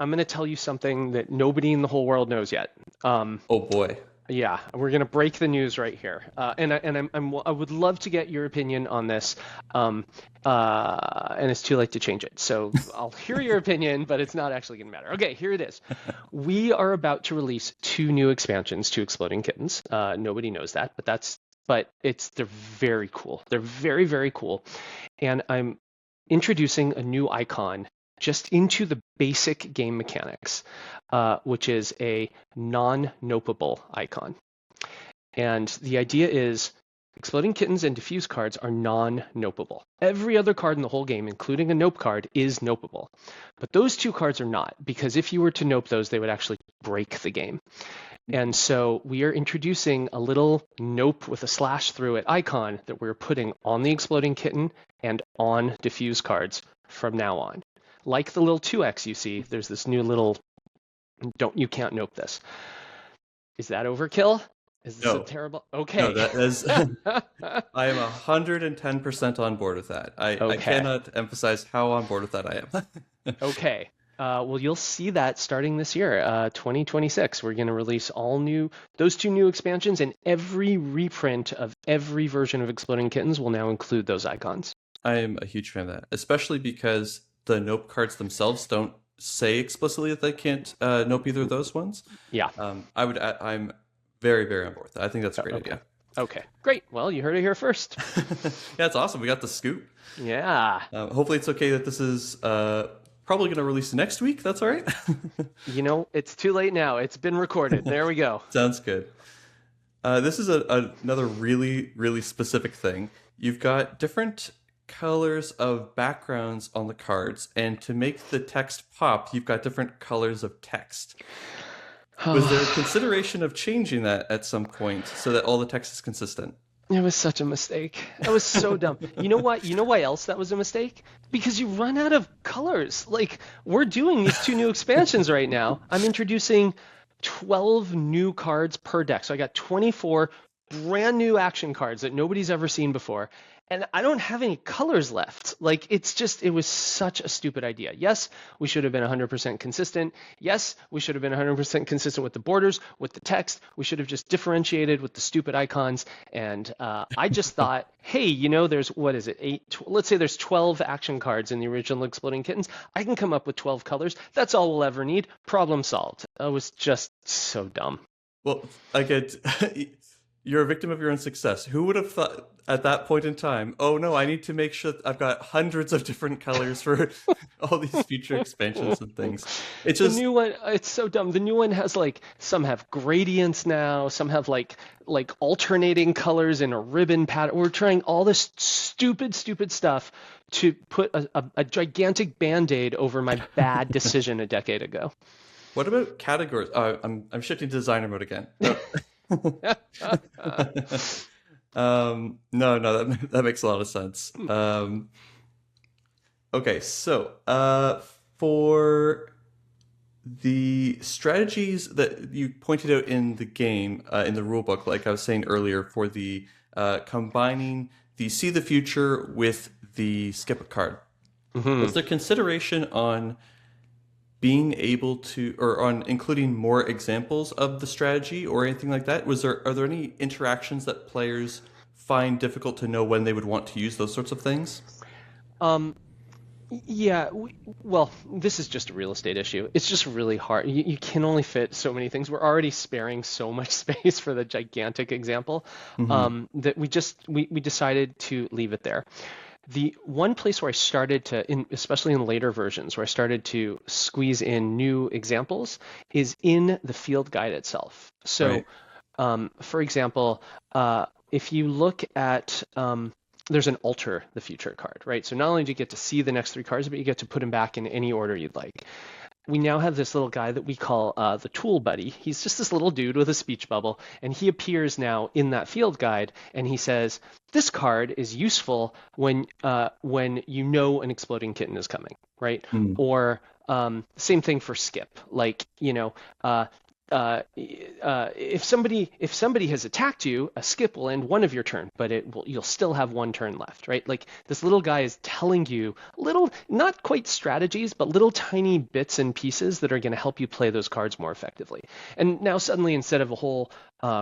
I'm going to tell you something that nobody in the whole world knows yet. Oh boy. Yeah, we're going to break the news right here. I would love to get your opinion on this. And it's too late to change it. So I'll hear your opinion, but it's not actually going to matter. Okay, here it is. We are about to release 2 new expansions to Exploding Kittens. Nobody knows that, but they're very cool. They're very, very cool. And I'm introducing a new icon just into the basic game mechanics, which is a non-nopeable icon. And the idea is Exploding Kittens and Diffuse cards are non-nopeable. Every other card in the whole game, including a nope card, is nopeable. But those 2 cards are not, because if you were to nope those, they would actually break the game. And so we are introducing a little nope with a slash through it icon that we're putting on the Exploding Kitten and on Diffuse cards from now on. Like the little 2x you see, there's this new little you can't nope this. Is that overkill? Is this a No, terrible? no, Okay. that is. I am 110% on board with that. I Okay. cannot emphasize how on board with that I am. Okay. Well, you'll see that starting this year, 2026. We're going to release those 2 new expansions, and every reprint of every version of Exploding Kittens will now include those icons. I am a huge fan of that, especially because the nope cards themselves don't say explicitly that they can't nope either of those ones. Yeah. I'm very, very on board with that. I think that's a great Okay. idea. Okay. Great. Well, you heard it here first. Yeah, it's awesome. We got the scoop. Yeah. Hopefully, it's okay that this is probably going to release next week. That's all right. It's too late now. It's been recorded. There we go. Sounds good. This is another really, really specific thing. You've got different colors of backgrounds on the cards, and to make the text pop, you've got different colors of text. Was there a consideration of changing that at some point so that all the text is consistent? It was such a mistake. That was so dumb. You know what? You know why else that was a mistake? Because you run out of colors. Like, we're doing these 2 new expansions right now. I'm introducing 12 new cards per deck. So I got 24 brand new action cards that nobody's ever seen before. And I don't have any colors left. Like, it was such a stupid idea. Yes, we should have been 100% consistent. Yes, we should have been 100% consistent with the borders, with the text. We should have just differentiated with the stupid icons. And I just thought, hey, there's, what is it, let's say there's 12 action cards in the original Exploding Kittens. I can come up with 12 colors. That's all we'll ever need. Problem solved. That was just so dumb. Well, I get you're a victim of your own success. Who would have thought at that point in time, oh no, I need to make sure that I've got hundreds of different colors for all these future expansions and things. It's The just, new one, it's so dumb. The new one has some have gradients now, some have alternating colors in a ribbon pattern. We're trying all this stupid stuff to put a gigantic band-aid over my bad decision a decade ago. what about categories? I'm shifting to designer mode again. No. No, that makes a lot of sense. Okay, so for the strategies that you pointed out in the game, in the rule book, like I was saying earlier, for the combining the see the future with the skip a card, was there consideration on being able to, or on including more examples of the strategy or anything like that? Are there any interactions that players find difficult to know when they would want to use those sorts of things? Yeah, well, this is just a real estate issue. It's just really hard. You can only fit so many things. We're already sparing so much space for the gigantic example, Hmm. that we decided to leave it there. The one place where I started to, especially in later versions, where I started to squeeze in new examples is in the field guide itself. So, Right. for example, if you look at there's an alter the future card, right? So not only do you get to see the next three cards, but you get to put them back in any order you'd like. We now have this little guy that we call the Tool Buddy. He's just this little dude with a speech bubble, and he appears now in that field guide, and he says, "This card is useful when you know an exploding kitten is coming, right?" Mm. Or same thing for skip, like if somebody has attacked you, a skip will end one of your turn, but you'll still have one turn left, right? Like this little guy is telling you little, not quite strategies, but little tiny bits and pieces that are going to help you play those cards more effectively. And now suddenly, instead of a whole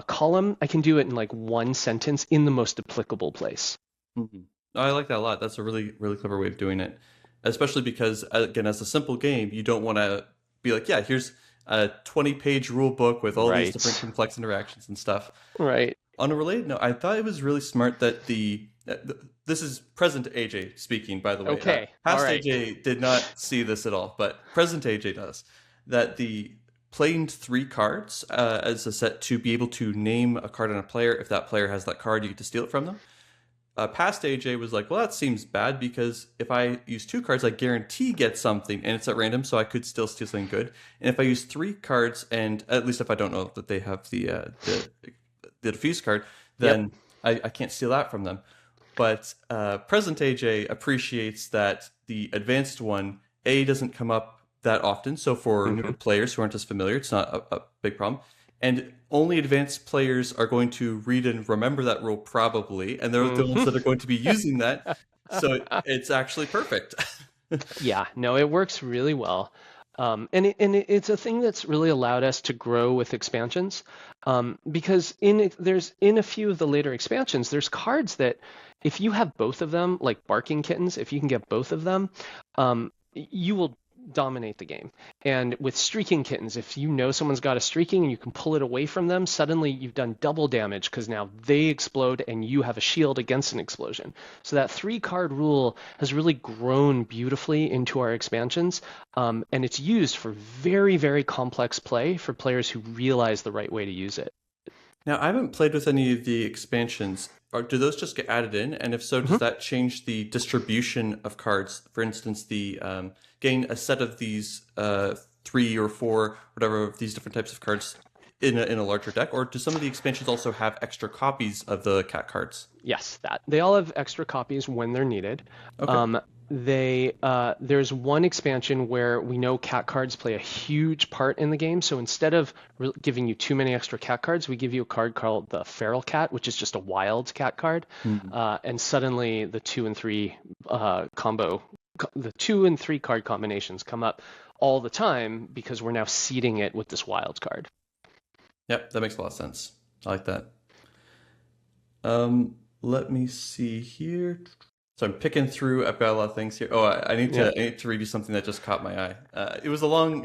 column, I can do it in like one sentence in the most applicable place. Mhm. I like that a lot. That's a really, really clever way of doing it. Especially because, again, as a simple game, you don't want to be like, yeah, here's a 20-page rule book with all these different Right. complex interactions and stuff. Right. On a related note, I thought it was really smart that this is present AJ speaking, by the way. Okay. All Past right. AJ did not see this at all, but present AJ does. That the playing three cards as a set to be able to name a card on a player. If that player has that card, you get to steal it from them. Past AJ was like, well, that seems bad because if I use two cards, I guarantee get something, and it's at random, so I could still steal something good. And if I use three cards, and at least if I don't know that they have the diffuse card, Yep. then I can't steal that from them. But present AJ appreciates that the advanced one doesn't come up that often. So for Hmm. newer players who aren't as familiar, it's not a big problem. And only advanced players are going to read and remember that rule probably, and they're the ones Hmm. that are going to be using that. So it's actually perfect. Yeah, no, it works really well. And it's a thing that's really allowed us to grow with expansions. Because there's in a few of the later expansions, there's cards that if you have both of them, like Barking Kittens, if you can get both of them, you will dominate the game. And with Streaking Kittens, if you know someone's got a streaking and you can pull it away from them, suddenly you've done double damage because now they explode and you have a shield against an explosion. So that three-card rule has really grown beautifully into our expansions, and it's used for very, very complex play for players who realize the right way to use it. Now, I haven't played with any of the expansions. Or do those just get added in? And if so, does Mhm. that change the distribution of cards? For instance, the getting a set of these three or four, whatever, of these different types of cards in a larger deck, or do some of the expansions also have extra copies of the cat cards? Yes, that they all have extra copies when they're needed. Okay. There's one expansion where we know cat cards play a huge part in the game. So instead of giving you too many extra cat cards, we give you a card called the Feral Cat, which is just a wild cat card. Hmm. And suddenly the the 2 and 3 card combinations come up all the time because we're now seeding it with this wild card. Yep, that makes a lot of sense. I like that. Let me see here. So I'm picking through. I've got a lot of things here. Oh, I need Yeah, to read you something that just caught my eye. It was a long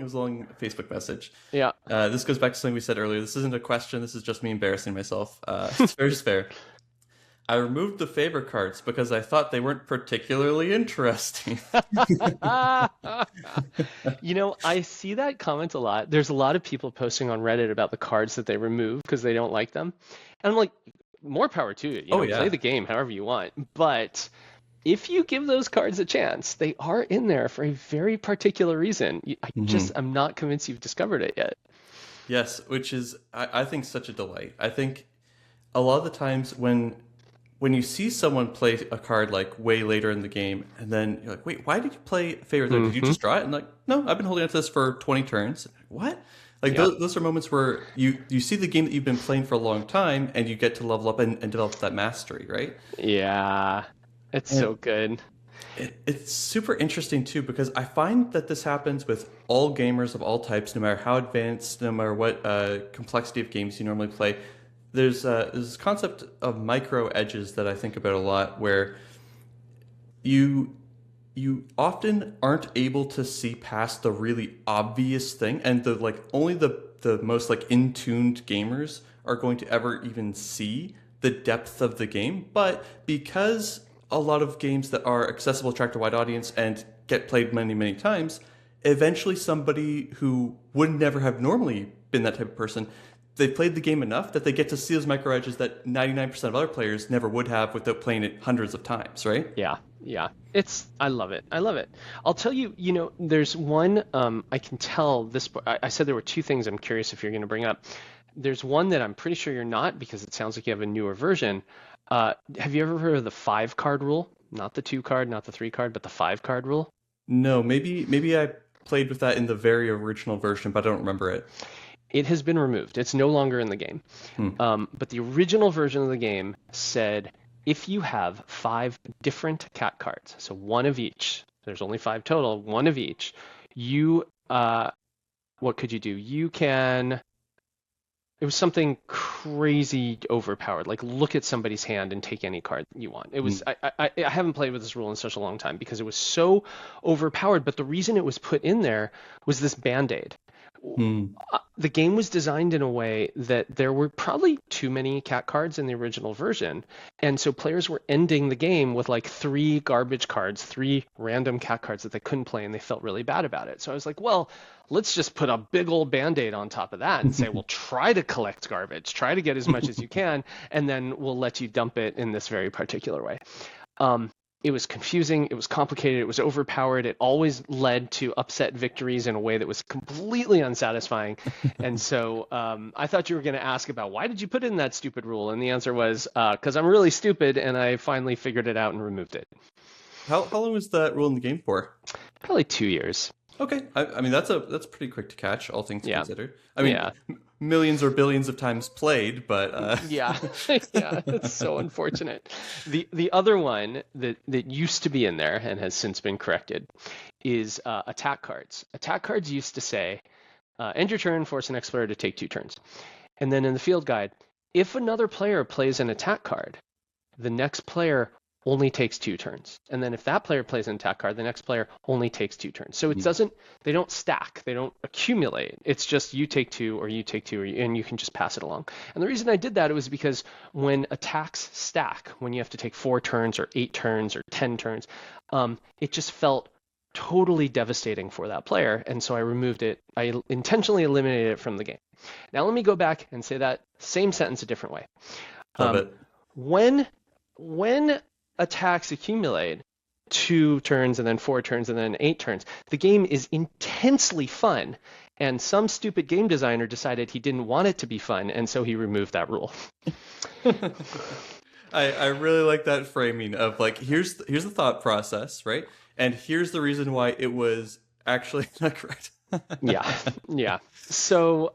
Facebook message. yeah. This goes back to something we said earlier. This isn't a question. This is just me embarrassing myself. It's fair is fair. I removed the favor cards because I thought they weren't particularly interesting. I see that comment a lot. There's a lot of people posting on Reddit about the cards that they remove because they don't like them. And I'm like, more power to you. Oh Play yeah. the game however you want. But if you give those cards a chance, they are in there for a very particular reason. Hmm. I'm not convinced you've discovered it yet. Yes, which is I think such a delight. I think a lot of the times when you see someone play a card like way later in the game, and then you're like, wait, why did you play a favor there? Did you Hmm. just draw it? And like, no, I've been holding on to this for 20 turns. What? Like Yeah. those are moments where you see the game that you've been playing for a long time, and you get to level up and develop that mastery, right? Yeah. It's And so good. it's super interesting too because I find that this happens with all gamers of all types, no matter how advanced, no matter what complexity of games you normally play. There's this concept of micro edges that I think about a lot, where you you often aren't able to see past the really obvious thing, and the like only the most like in-tuned gamers are going to ever even see the depth of the game. But because a lot of games that are accessible attract a wide audience and get played many times, eventually somebody who would never have normally been that type of person, they played the game enough that they get to see those micro edges that 99% of other players never would have without playing it hundreds of times, right? Yeah, yeah. I love it. I love it. I'll tell you, there's one, I can tell this, I said there were two things I'm curious if you're going to bring up. There's one that I'm pretty sure you're not because it sounds like you have a newer version. Have you ever heard of the 5 card rule? Not the 2 card, not the 3 card, but the 5 card rule? No, maybe I played with that in the very original version, but I don't remember it. It has been removed. It's no longer in the game. But the original version of the game said if you have 5 different cat cards, so one of each, there's only 5 total, one of each, what could you do? It was something crazy overpowered, like look at somebody's hand and take any card you want. It was, I haven't played with this rule in such a long time because it was so overpowered, but the reason it was put in there was this Band-Aid. The game was designed in a way that there were probably too many cat cards in the original version. And so players were ending the game with like 3 garbage cards, 3 random cat cards that they couldn't play, and they felt really bad about it. So I was like, well, let's just put a big old Band-Aid on top of that and say, well, try to collect garbage, try to get as much as you can, and then we'll let you dump it in this very particular way. It was confusing, it was complicated, it was overpowered, it always led to upset victories in a way that was completely unsatisfying. And so I thought you were going to ask about why did you put in that stupid rule? And the answer was because I'm really stupid and I finally figured it out and removed it. How long was that rule in the game for? Probably 2 years. Okay, I mean that's pretty quick to catch, all things considered. I mean, Yeah. millions or billions of times played, but Yeah, yeah, it's so unfortunate. The other one that used to be in there and has since been corrected is attack cards. Attack cards used to say, end your turn, force the next player to take 2 turns. And then in the field guide, if another player plays an attack card, the next player only takes 2 turns. And then if that player plays an attack card, the next player only takes 2 turns. So they don't stack, they don't accumulate. It's just you take 2 or you take 2 and you can just pass it along. And the reason I did that was because when attacks stack, when you have to take 4 turns or 8 turns or 10 turns, it just felt totally devastating for that player. And so I removed it. I intentionally eliminated it from the game. Now let me go back and say that same sentence a different way. love it. When attacks accumulate 2 turns and then 4 turns and then 8 turns, the game is intensely fun. And some stupid game designer decided he didn't want it to be fun, and so he removed that rule. I really like that framing of like here's the thought process, right? And here's the reason why it was actually not correct. Yeah. So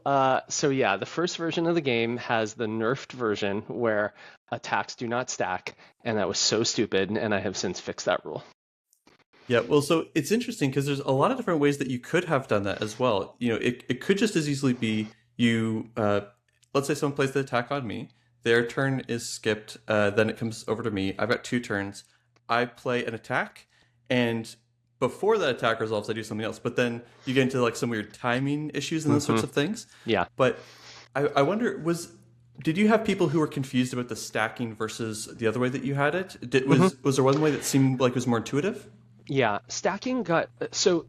yeah, the first version of the game has the nerfed version where attacks do not stack, and that was so stupid, and I have since fixed that rule. Yeah, well, so it's interesting because there's a lot of different ways that you could have done that as well. You know, it could just as easily be you, let's say someone plays the attack on me, their turn is skipped, then it comes over to me. I've got 2 turns. I play an attack, and before that attack resolves, I do something else. But then you get into like some weird timing issues and those sorts of things. Yeah. But I wonder, did you have people who were confused about the stacking versus the other way that you had it? Was there one way that seemed like it was more intuitive? Yeah, stacking so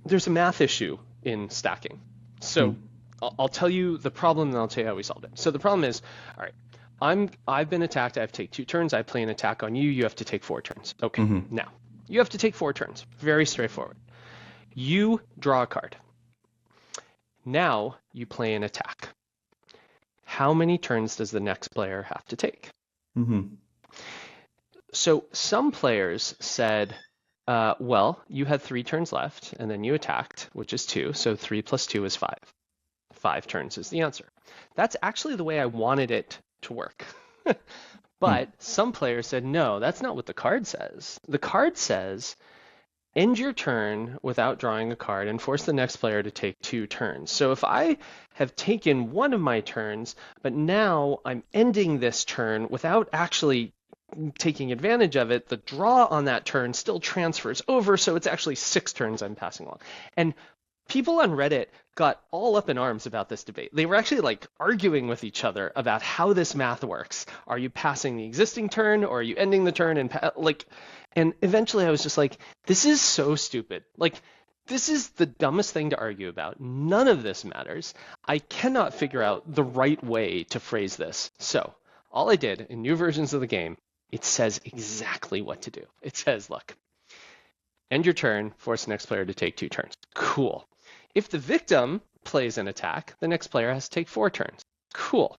there's a math issue in stacking. So I'll tell you the problem, and I'll tell you how we solved it. So the problem is, all right, I've been attacked. I have to take 2 turns. I play an attack on you. You have to take 4 turns. Okay, now you have to take 4 turns. Very straightforward. You draw a card. Now you play an attack. How many turns does the next player have to take? So some players said, well, you had 3 turns left, and then you attacked, which is 2. So 3 plus 2 is 5. 5 turns is the answer. That's actually the way I wanted it to work. But some players said, no, that's not what the card says. The card says, end your turn without drawing a card and force the next player to take 2 turns. So if I have taken one of my turns, but now I'm ending this turn without actually taking advantage of it, the draw on that turn still transfers over, so it's actually 6 turns I'm passing along. And people on Reddit got all up in arms about this debate. They were actually like arguing with each other about how this math works. Are you passing the existing turn, or are you ending the turn? And eventually I was just like, this is so stupid. Like, this is the dumbest thing to argue about. None of this matters. I cannot figure out the right way to phrase this. So all I did in new versions of the game, it says exactly what to do. It says, look, end your turn, force the next player to take 2 turns. Cool. If the victim plays an attack, the next player has to take 4 turns. Cool.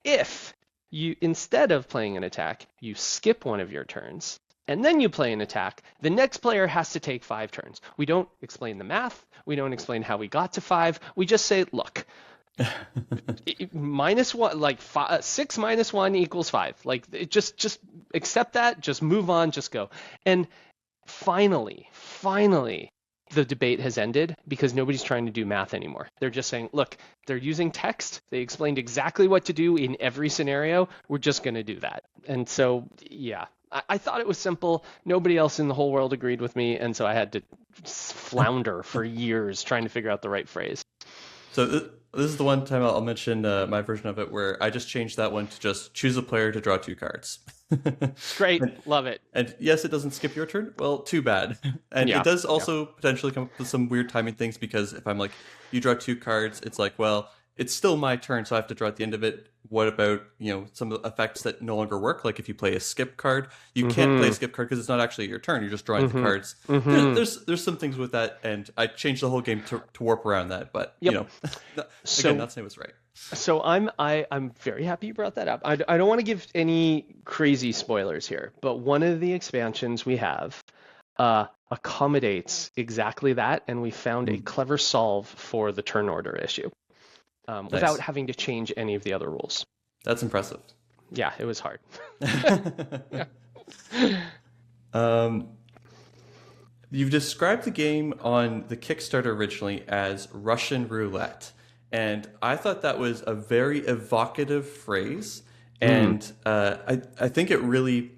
If you, instead of playing an attack, you skip one of your turns, and then you play an attack, the next player has to take 5 turns. We don't explain the math. We don't explain how we got to 5. We just say, look, -1, like 6 minus 1 equals 5. Like, just accept that. Just move on. Just go. And finally, the debate has ended because nobody's trying to do math anymore. They're just saying, look, they're using text. They explained exactly what to do in every scenario. We're just going to do that. And so, yeah. I thought it was simple. Nobody else in the whole world agreed with me, and so I had to flounder for years trying to figure out the right phrase. So this is the one time I'll mention my version of it where I just changed that one to just choose a player to draw 2 cards. Great. Love it. And yes, it doesn't skip your turn. Well, too bad. And it does also potentially come up with some weird timing things, because if I'm like, you draw 2 cards, it's like, well, it's still my turn, so I have to draw at the end of it. What about, some of the effects that no longer work? Like if you play a skip card, you can't play a skip card because it's not actually your turn. You're just drawing the cards. There's some things with that, and I changed the whole game to warp around that. But again, not saying it was right. So I'm very happy you brought that up. I don't want to give any crazy spoilers here, but one of the expansions we have accommodates exactly that, and we found a clever solve for the turn order issue. Without having to change any of the other rules. That's impressive. Yeah, it was hard. You've described the game on the Kickstarter originally as Russian roulette, and I thought that was a very evocative phrase, and I think it really...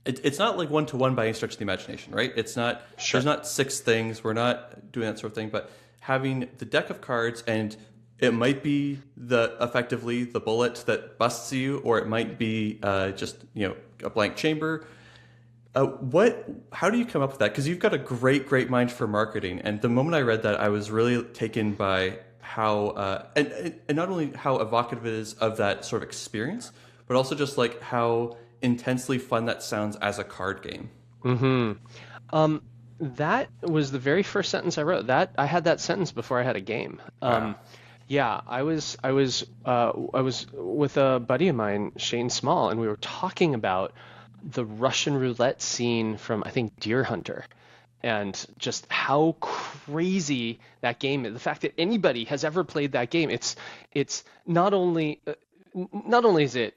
It's not like one-to-one by any stretch of the imagination, right? It's not... Sure. There's not 6 things. We're not doing that sort of thing, but having the deck of cards, and it might be effectively the bullet that busts you, or it might be just a blank chamber. How do you come up with that? Because you've got a great mind for marketing, and the moment I read that, I was really taken by how and not only how evocative it is of that sort of experience, but also just like how intensely fun that sounds as a card game. That was the very first sentence I wrote. That I had that sentence before I had a game. Wow. Yeah, I was with a buddy of mine, Shane Small, and we were talking about the Russian roulette scene from, I think, Deer Hunter, and just how crazy that game is. The fact that anybody has ever played that game, it's not only is it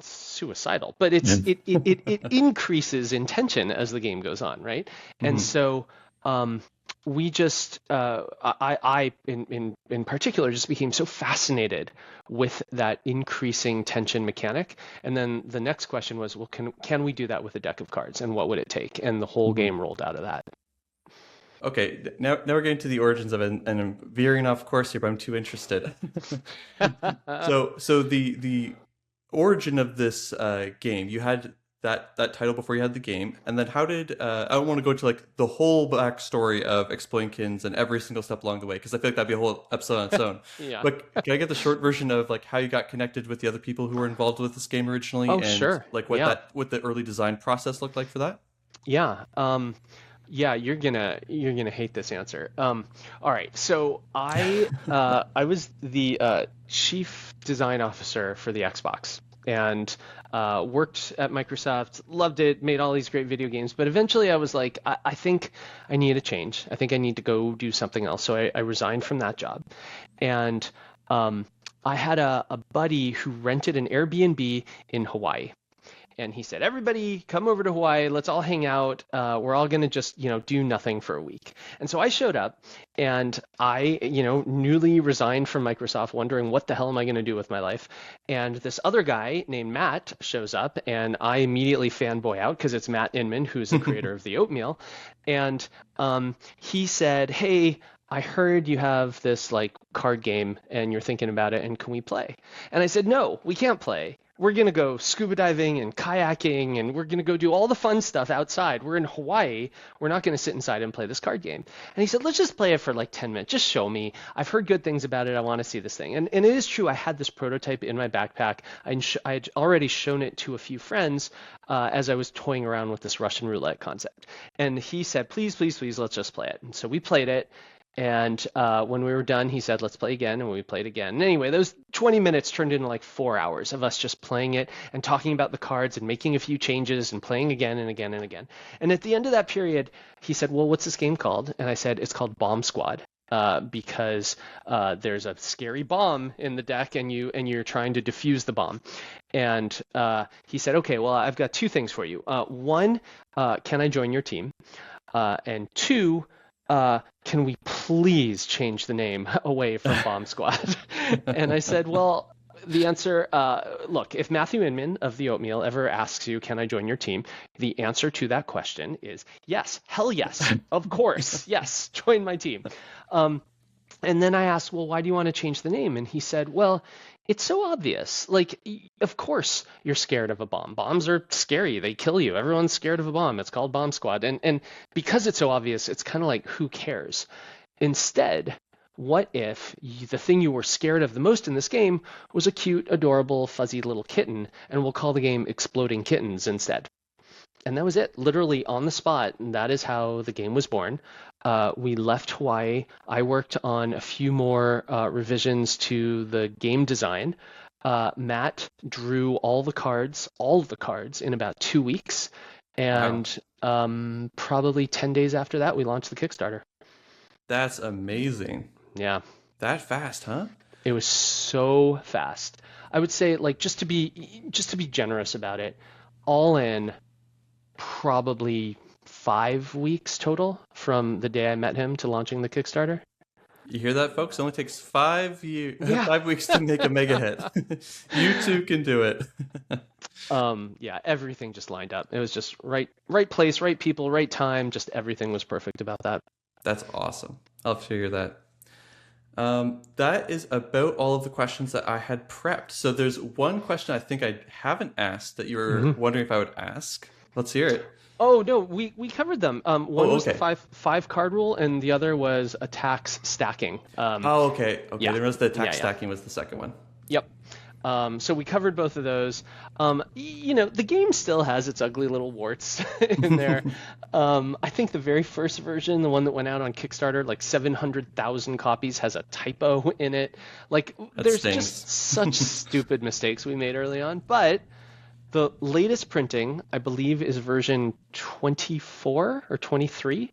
suicidal, but it increases in tension as the game goes on, right? And so we just I in particular just became so fascinated with that increasing tension mechanic. And then the next question was, well, can we do that with a deck of cards, and what would it take? And the whole game rolled out of that. Okay, now we're getting to the origins of it, and I'm veering off course here, but I'm too interested. So the origin of this game, you had that title before you had the game, and then how did I don't want to go into like the whole backstory of Exploding Kittens and every single step along the way, because I feel like that'd be a whole episode on its own. Yeah. But can I get the short version of like how you got connected with the other people who were involved with this game originally? Oh, and sure. Like what the early design process looked like for that? Yeah. Yeah, you're gonna hate this answer. All right, so I was the chief design officer for the Xbox, and worked at Microsoft, loved it, made all these great video games, but eventually I was like, I think I need a change. I think I need to go do something else. So I resigned from that job, and I had a buddy who rented an Airbnb in Hawaii. and he said, "Everybody, come over to Hawaii. Let's all hang out. We're all gonna just, do nothing for a week." And so I showed up, and I, newly resigned from Microsoft, wondering what the hell am I gonna do with my life. And this other guy named Matt shows up, and I immediately fanboy out because it's Matt Inman, who's the creator of the oatmeal, and he said, "Hey, I heard you have this like card game and you're thinking about it, and can we play?" And I said, "No, we can't play. We're going to go scuba diving and kayaking, and we're going to go do all the fun stuff outside. We're in Hawaii. We're not going to sit inside and play this card game." And he said, "Let's just play it for like 10 minutes. Just show me. I've heard good things about it. I want to see this thing." And it is true. I had this prototype in my backpack. I had already shown it to a few friends as I was toying around with this Russian roulette concept. And he said, "Please, please, please, let's just play it." And so we played it. And when we were done, he said, "Let's play again." And we played again. And anyway, those 20 minutes turned into like 4 hours of us just playing it and talking about the cards and making a few changes and playing again and again and again. And at the end of that period, he said, "Well, what's this game called?" And I said, "It's called Bomb Squad." Because there's a scary bomb in the deck, and you're trying to defuse the bomb. And he said, "Okay, well, I've got two things for you. One, can I join your team? And two, can we please change the name away from Bomb Squad?" And I said, "Well, the answer, look, if Matthew Inman of the Oatmeal ever asks you, 'Can I join your team?' the answer to that question is yes, hell yes, of course, yes, join my team." And then I asked, "Well, why do you want to change the name?" And he said, "Well, it's so obvious. Like, of course you're scared of a bomb. Bombs are scary. They kill you. Everyone's scared of a bomb. It's called Bomb Squad." And because it's so obvious, it's kind of like, who cares? Instead, what if the thing you were scared of the most in this game was a cute, adorable, fuzzy little kitten, and we'll call the game Exploding Kittens instead? And that was it, literally on the spot. And that is how the game was born. We left Hawaii. I worked on a few more revisions to the game design. Matt drew all the cards, in about 2 weeks. And probably 10 days after that, we launched the Kickstarter. That's amazing. Yeah. That fast, huh? It was so fast. I would say, like, just to be generous about it, all in, probably 5 weeks total from the day I met him to launching the Kickstarter. You hear that, folks? It only takes 5 years, Yeah. 5 weeks to make a mega hit. You too can do it. Yeah, everything just lined up. It was just right place, right people, right time. Just everything was perfect about that. That's awesome. I'll figure that. That is about all of the questions that I had prepped. So there's one question I think I haven't asked that you were wondering if I would ask. Let's hear it. Oh no, we covered them. One was okay. the five card rule, and the other was attacks stacking. Okay. Yeah. There was the attack stacking was the second one. Yep. So we covered both of those. The game still has its ugly little warts in there. I think the very first version, the one that went out on Kickstarter, like 700,000 copies, has a typo in it. Like, there's just such stupid mistakes we made early on. But the latest printing, I believe, is version 24 or 23.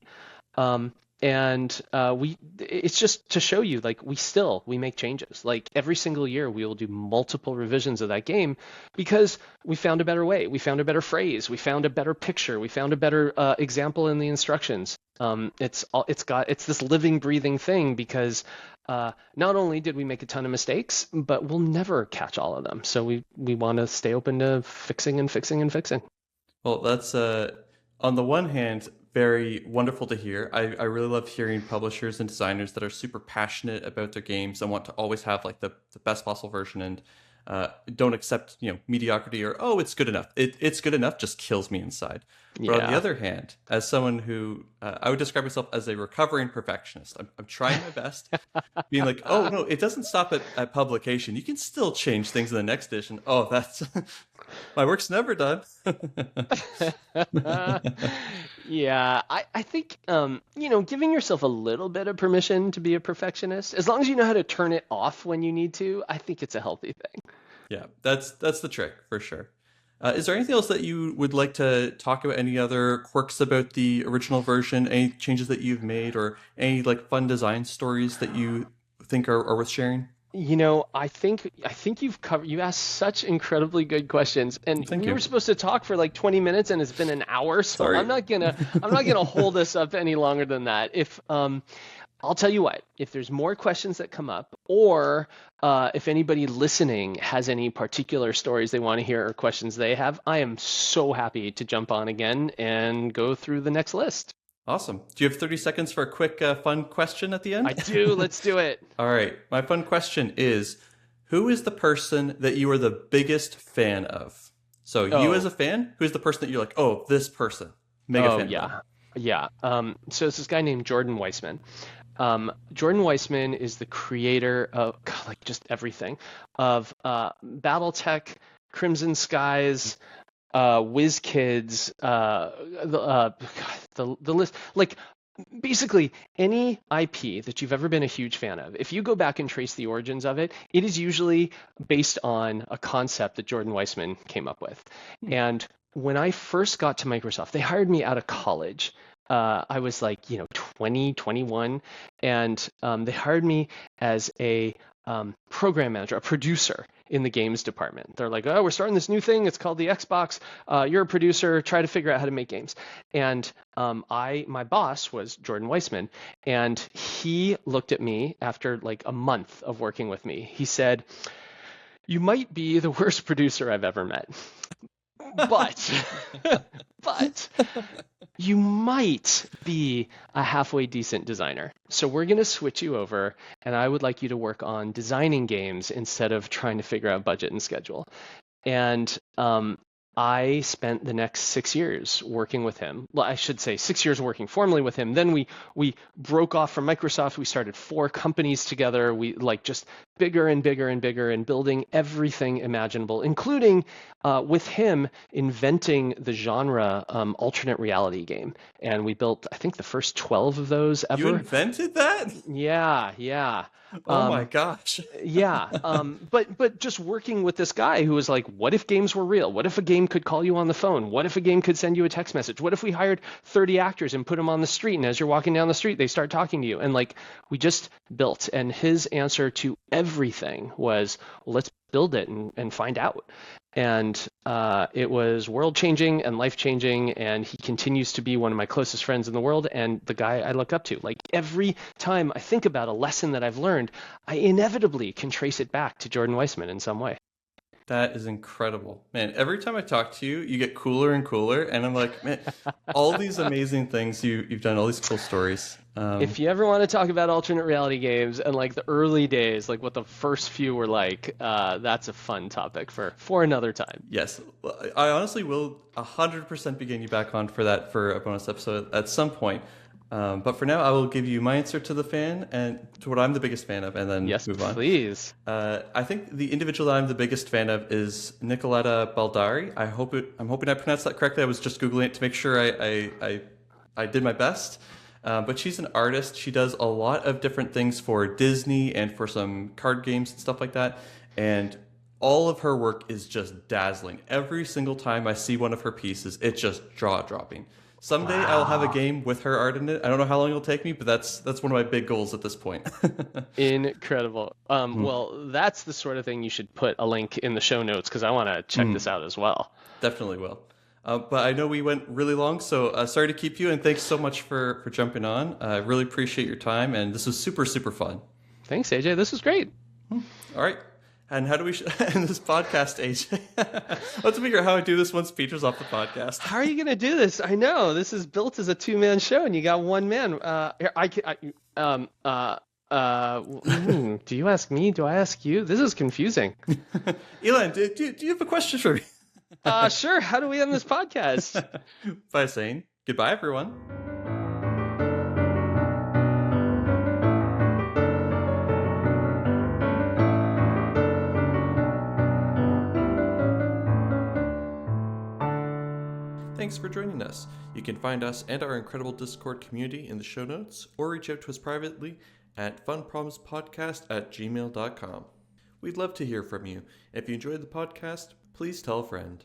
It's just to show you, like, we make changes. Like, every single year we will do multiple revisions of that game because we found a better way, we found a better phrase, we found a better picture, we found a better example in the instructions. It's this living, breathing thing because not only did we make a ton of mistakes, but we'll never catch all of them. So we want to stay open to fixing and fixing and fixing. Well, that's on the one hand very wonderful to hear. I really love hearing publishers and designers that are super passionate about their games and want to always have like the best possible version and don't accept mediocrity or it's good enough. It's good enough just kills me inside. But on the other hand, as someone who I would describe myself as a recovering perfectionist, I'm trying my best, being like, oh no, it doesn't stop at publication. You can still change things in the next edition. Oh, that's my work's never done. Yeah, I think giving yourself a little bit of permission to be a perfectionist, as long as you know how to turn it off when you need to, I think it's a healthy thing. Yeah, that's the trick for sure. Is there anything else that you would like to talk about? Any other quirks about the original version? Any changes that you've made, or any like fun design stories that you think are worth sharing? I think you asked such incredibly good questions, and Thank we you. were supposed to talk for like 20 minutes, and it's been an hour, so Sorry. I'm not gonna hold us up any longer than that. If I'll tell you what, if there's more questions that come up, or if anybody listening has any particular stories they want to hear or questions they have, I am so happy to jump on again and go through the next list. Awesome. Do you have 30 seconds for a quick fun question at the I end? do. Let's do it. All right. My fun question is, who is the person that you are the biggest fan of? So you as Oh, a fan, who's the person that you're like, oh, this person, mega oh fan of them? yeah, yeah. So it's this guy named Jordan Weissman. Jordan Weissman is the creator of God, like just everything of BattleTech, Crimson Skies, WizKids, the list, like basically any IP that you've ever been a huge fan of. If you go back and trace the origins of it, it is usually based on a concept that Jordan Weissman came up with. Hmm. And when I first got to Microsoft, they hired me out of college. I was like, 20, 21, and they hired me as a program manager, a producer in the games department. They're like, oh, we're starting this new thing. It's called the Xbox. You're a producer. Try to figure out how to make games. And my boss was Jordan Weissman, and he looked at me after like a month of working with me. He said, "You might be the worst producer I've ever met, but, but you might be a halfway decent designer. So we're going to switch you over, and I would like you to work on designing games instead of trying to figure out budget and schedule." And I spent the next 6 years working with him. Well, I should say 6 years working formally with him. Then we broke off from Microsoft. We started 4 companies together. We like just bigger and bigger and bigger and building everything imaginable, including with him inventing the genre alternate reality game. And we built, I think, the first 12 of those You ever. invented that? Yeah, yeah. Oh my Um, gosh. yeah, but just working with this guy who was like, what if games were real? What if a game could call you on the phone? What if a game could send you a text message? What if we hired 30 actors and put them on the street, and as you're walking down the street, they start talking to you? And like, we just built. And his answer to everything was, well, let's build it and find out. And it was world changing and life changing. And he continues to be one of my closest friends in the world and the guy I look up to. Like every time I think about a lesson that I've learned, I inevitably can trace it back to Jordan Weissman in some way. That is incredible. Man, every time I talk to you, you get cooler and cooler. And I'm like, man, all these amazing things you've done, all these cool stories. If you ever want to talk about alternate reality games and like the early days, like what the first few were like, that's a fun topic for another time. Yes, I honestly will 100% begin you back on for that for a bonus episode at some point. But for now, I will give you my answer to the fan and to what I'm the biggest fan of, and then Yes, move on. please. I think the individual that I'm the biggest fan of is Nicoletta Baldari. I'm hoping I pronounced that correctly. I was just googling it to make sure I did my best. But she's an artist. She does a lot of different things for Disney and for some card games and stuff like that. And all of her work is just dazzling. Every single time I see one of her pieces, it's just jaw dropping. Someday I'll have a Wow. game with her art in it. I don't know how long it'll take me, but that's one of my big goals at this point. Incredible. Well, that's the sort of thing you should put a link in the show notes because I want to check this out as well. Definitely will. But I know we went really long, so sorry to keep you, and thanks so much for jumping on. I really appreciate your time, and this was super, super fun. Thanks, AJ. This was great. All right. And how do we end this podcast, AJ? Let's figure out how I do this once Peter's off the podcast. How are you going to do this? I know this is built as a two-man show, and you got one man. Do you ask me? Do I ask you? This is confusing. Elan, do you have a question for me? Sure. How do we end this podcast? By saying goodbye, everyone. Thanks for joining us. You can find us and our incredible Discord community in the show notes, or reach out to us privately at funproblemspodcast@gmail.com. We'd love to hear from you. If you enjoyed the podcast, please tell a friend.